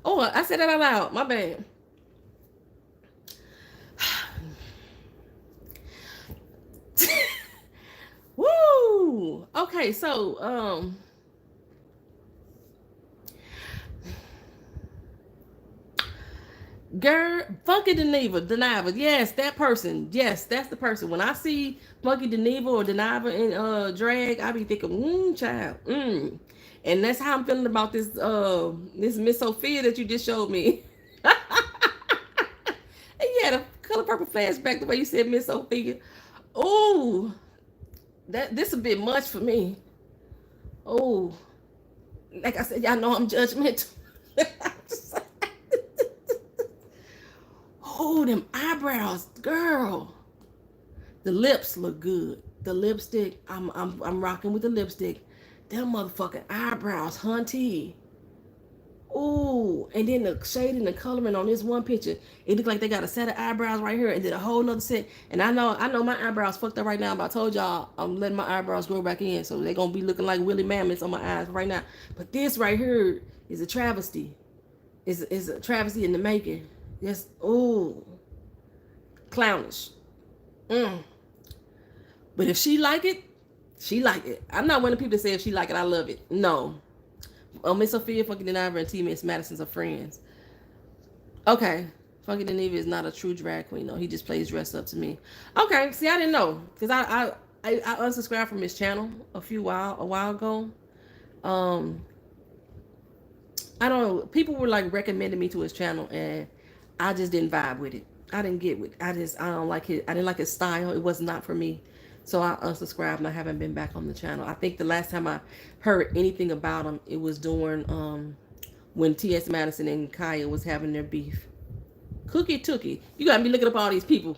Oh, I said that out loud. My bad. Woo. Okay, so girl, Funky Deniva. Yes, that person. Yes, that's the person. When I see Funky Deniva or Deniva in drag, I be thinking, child, And that's how I'm feeling about this Miss Sophia that you just showed me. And yeah, the color purple flashback, the way you said Miss Sophia. Oh, this a bit much for me. Oh, like I said, y'all know I'm judgmental. Oh, them eyebrows, girl. The lips look good. The lipstick, I'm rocking with the lipstick. Them motherfucking eyebrows, hunty. Ooh, and then the shading, the coloring on this one picture, it looked like they got a set of eyebrows right here and did a whole nother set. And I know my eyebrows fucked up right now, but I told y'all I'm letting my eyebrows grow back in, so they're gonna be looking like Willie Mammoths on my eyes right now. But this right here is a travesty. Is a travesty in the making. Yes, ooh, clownish. But if she like it, she like it. I'm not one of the people that say if she like it, I love it. No. Miss Sophia, Funky Deniva, and T. Miss Madison's are friends. Okay. Funky Deniva is not a true drag queen, though. He just plays dress up to me. Okay. See, I didn't know. Because I unsubscribed from his channel a while ago. I don't know. People were like recommending me to his channel, and I just didn't vibe with it. I didn't get with it. I don't like it. I didn't like his style. It was not for me. So I unsubscribed and I haven't been back on the channel. I think the last time I heard anything about him, it was during when T.S. Madison and Kaya was having their beef. Cookie Tookie. You got me looking up all these people.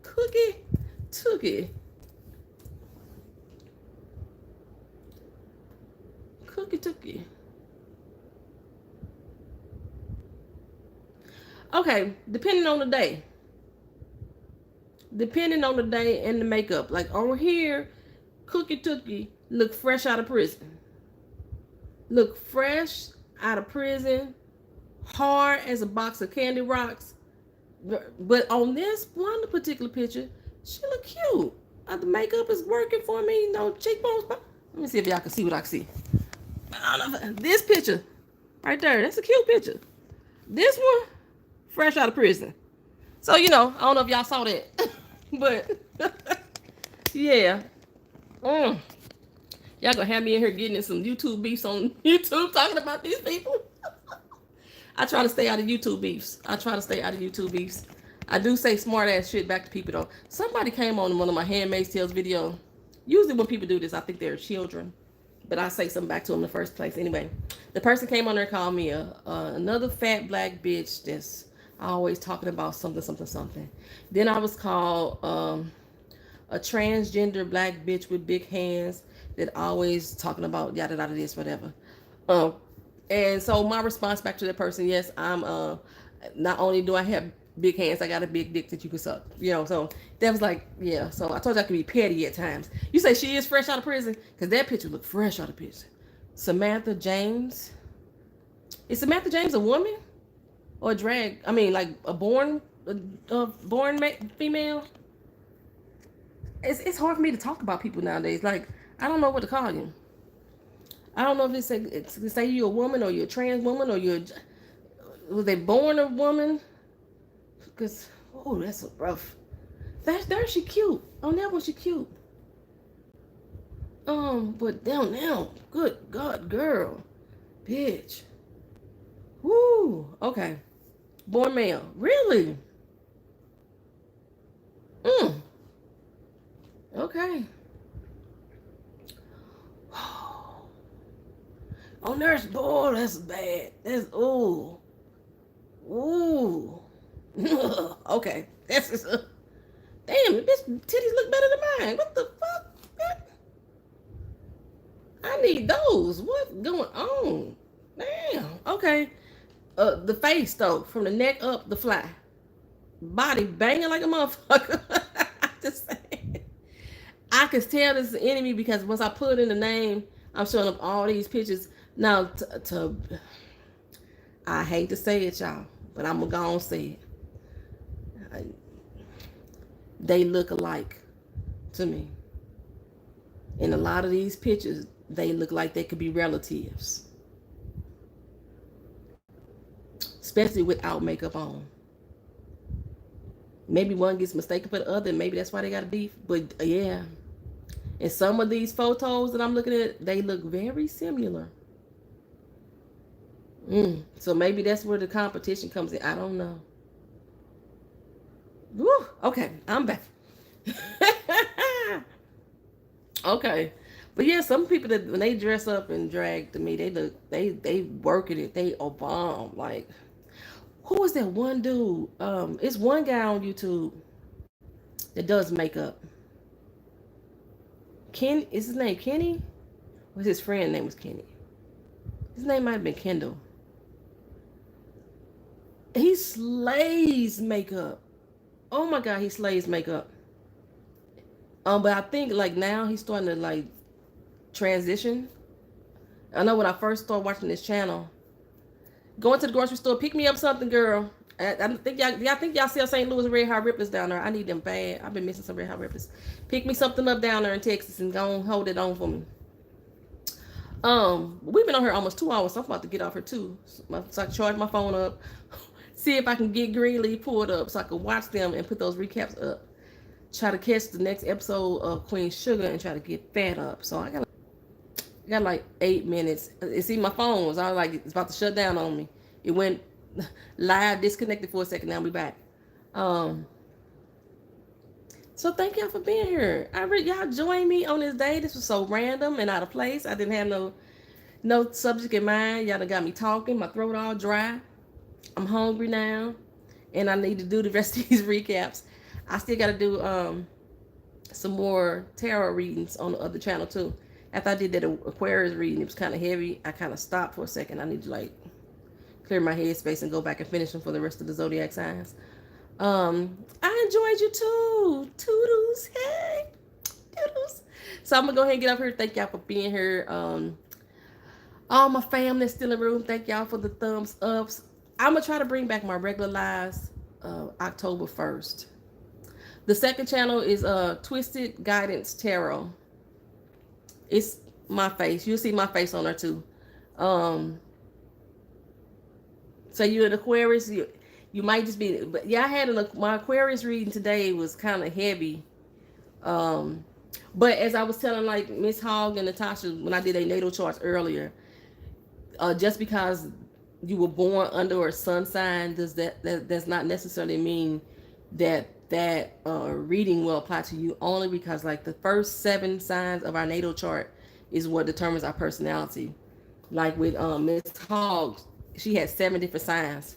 Cookie Tookie. Cookie Tookie. Okay, depending on the day. Depending on the day and the makeup. Like over here, Cookie Tookie look fresh out of prison. Look fresh out of prison. Hard as a box of candy rocks. But on this one particular picture, she look cute. The makeup is working for me. No cheekbones. Let me see if y'all can see what I can see. This picture right there, that's a cute picture. This one, fresh out of prison. So, I don't know if y'all saw that. But, yeah. Y'all gonna have me in here getting in some YouTube beefs on YouTube talking about these people. I try to stay out of YouTube beefs. I do say smart ass shit back to people though. Somebody came on one of my Handmaid's Tales video. Usually when people do this, I think they're children. But I say something back to them in the first place. Anyway, the person came on there and called me another fat black bitch that's always talking about something. Then I was called a transgender black bitch with big hands that always talking about yada yada this whatever. And so my response back to that person, yes, I'm not only do I have big hands, I got a big dick that you can suck. So that was like, yeah. So I told you I could be petty at times. You say she is fresh out of prison? Because that picture looked fresh out of prison. Samantha James. Is Samantha James a woman? Or a drag? I mean, like a born female? It's hard for me to talk about people nowadays. Like, I don't know what to call you. I don't know if it's say you're a woman or you're a trans woman or was they born a woman? Because, that's a rough. There she cute. On that one, she cute. But down now, good God, girl, bitch. Woo. Okay. Born male. Really? Mm. Okay. Oh, nurse, boy, that's bad. That's ooh, ooh. Okay, that's just. Damn, this titties look better than mine. What the fuck? I need those. What's going on? Damn. Okay. The face though, from the neck up, the fly, body banging like a motherfucker. Just saying. I can tell this is an enemy because once I put in the name, I'm showing up all these pictures. Now, I hate to say it, y'all, but I'm gonna go and say it. I, they look alike to me. In a lot of these pictures, they look like they could be relatives, especially without makeup on. Maybe one gets mistaken for the other, and maybe that's why they got a beef. But yeah, in some of these photos that I'm looking at, they look very similar. So maybe that's where the competition comes in. I don't know. Woo, okay, I'm back. Okay. But yeah, some people that when they dress up and drag to me, they working it. They are bomb. Like who is that one dude? It's one guy on YouTube that does makeup. Ken is his name Kenny? Or his friend name was Kenny? His name might have been Kendall. He slays makeup. Oh my god, he slays makeup. But I think like now he's starting to like transition. I know when I first started watching this channel, going to the grocery store, pick me up something, girl. I think y'all sell St. Louis Red Hot Rippers down there. I need them bad. I've been missing some Red Hot Rippers. Pick me something up down there in Texas and go and hold it on for me. We've been on here almost 2 hours, so I'm about to get off here too. So I can charge my phone up, see if I can get Greenleaf pulled up so I can watch them and put those recaps up. Try to catch the next episode of Queen Sugar and try to get fat up. So I got like 8 minutes. See, my phone was all like it's about to shut down on me. It went live, disconnected for a second. Now we back. So thank y'all for being here. Y'all joined me on this day. This was so random and out of place. I didn't have no subject in mind. Y'all done got me talking. My throat all dry. I'm hungry now, and I need to do the rest of these recaps. I still got to do some more tarot readings on the other channel too. After I did that Aquarius reading, it was kind of heavy. I kind of stopped for a second. I need to like clear my headspace and go back and finish them for the rest of the zodiac signs. I enjoyed you too. Toodles. Hey. Toodles. So I'm going to go ahead and get up here. Thank y'all for being here. All my family that's still in the room, thank y'all for the thumbs ups. I'm going to try to bring back my regular lives October 1st. The second channel is Twisted Guidance Tarot. It's my face. You'll see my face on there too. So you're an Aquarius. You might just be, but yeah, I had my Aquarius reading today was kind of heavy. But as I was telling like Miss Hogg and Natasha when I did a natal charts earlier, just because you were born under a sun sign does not necessarily mean that reading will apply to you, only because like the first 7 signs of our natal chart is what determines our personality. Like with Miss Hogg, she had 7 different signs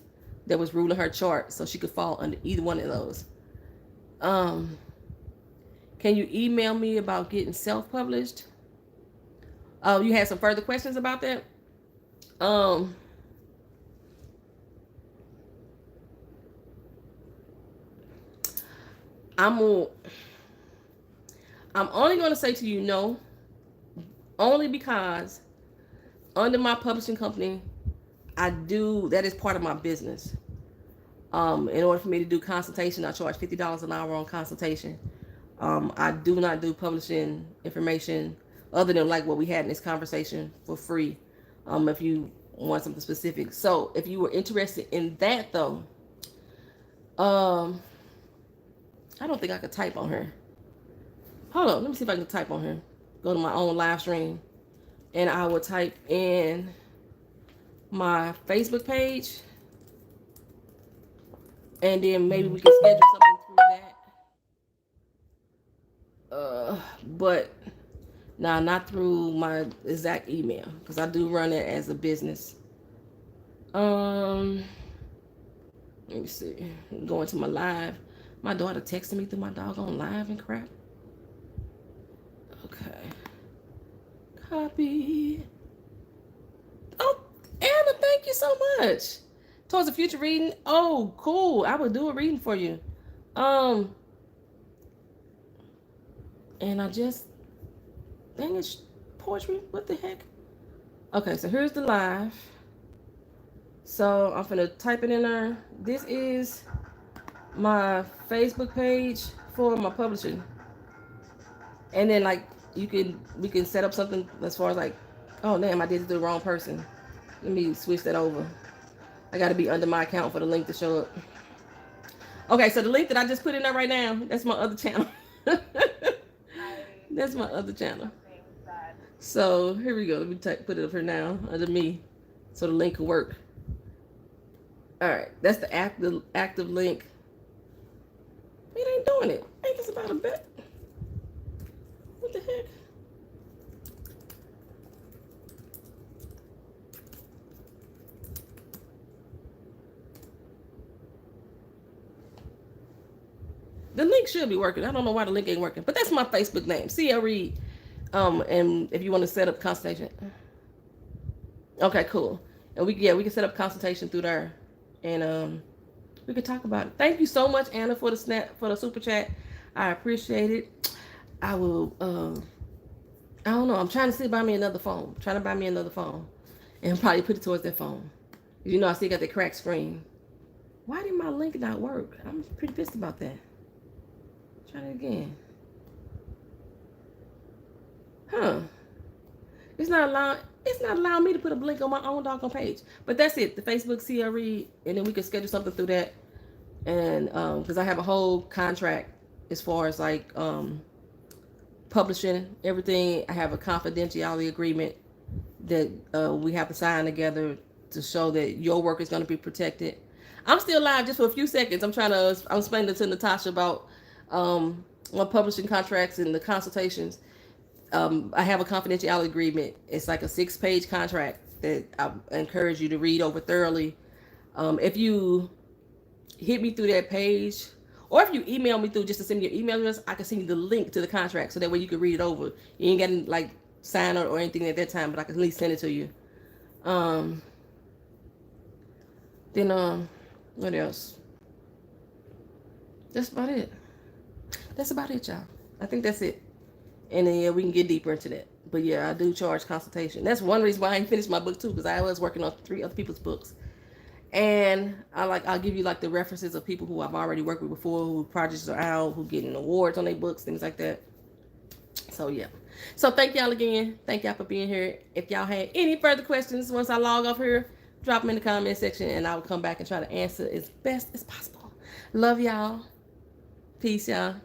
that was ruling her chart, so she could fall under either one of those. Can you email me about getting self-published? Oh, you had some further questions about that? I'm only going to say to you no, only because under my publishing company, that is part of my business. In order for me to do consultation, I charge $50 an hour on consultation. I do not do publishing information other than like what we had in this conversation for free. If you want something specific. So if you were interested in that though, I don't think I could type on her. Hold on, let me see if I can type on her. go to my own live stream, and I will type in my Facebook page, and then maybe we can schedule something through that. But nah, not through my exact email, because I do run it as a business. Let me see. Going to my live. My daughter texted me through my doggone live and crap. Okay. Copy. Oh, Anna, thank you so much. Towards a future reading. Oh, cool. I will do a reading for you. And I just, dang it, poetry. What the heck? Okay, so here's the live. So I'm gonna type it in there. This is my Facebook page for my publishing. And then like we can set up something as far as like, oh damn, I did it to the wrong person. Let me switch that over. I gotta be under my account for the link to show up. Okay, so the link that I just put in there right now, that's my other channel. That's my other channel. So here we go. Let me put it up here now under me, so the link will work. All right, that's the active link. It ain't doing it. Ain't this about a bet? What the heck? The link should be working. I don't know why the link ain't working, but that's my Facebook name, C.L. Reed. And if you want to set up consultation, okay, cool. And we can set up consultation through there, and we could talk about it. Thank you so much, Anna, for the super chat. I appreciate it. I will. I don't know. I'm trying to buy me another phone. Trying to buy me another phone, and probably put it towards that phone. You know, I still got that cracked screen. Why did my link not work? I'm pretty pissed about that. Try it again. Huh. It's not allowing me to put a link on my own doggone page. But that's it. The Facebook CRE, and then we can schedule something through that. And because I have a whole contract as far as like publishing everything. I have a confidentiality agreement that we have to sign together to show that your work is going to be protected. I'm still live just for a few seconds. I'm explaining to Natasha about my publishing contracts and the consultations. I have a confidentiality agreement. It's like a 6-page contract that I encourage you to read over thoroughly. If you hit me through that page, or if you email me through just to send me your email address, I can send you the link to the contract so that way you can read it over. You ain't got to like sign it or anything at that time, but I can at least send it to you. Then what else? That's about it. That's about it, y'all. I think that's it. And then, yeah, we can get deeper into that. But, yeah, I do charge consultation. That's one reason why I ain't finished my book, too, because I was working on 3 other people's books. And I'll give you, like, the references of people who I've already worked with before, who projects are out, who getting awards on their books, things like that. So, yeah. So, thank y'all again. Thank y'all for being here. If y'all had any further questions once I log off here, drop them in the comment section, and I will come back and try to answer as best as possible. Love y'all. Peace, y'all.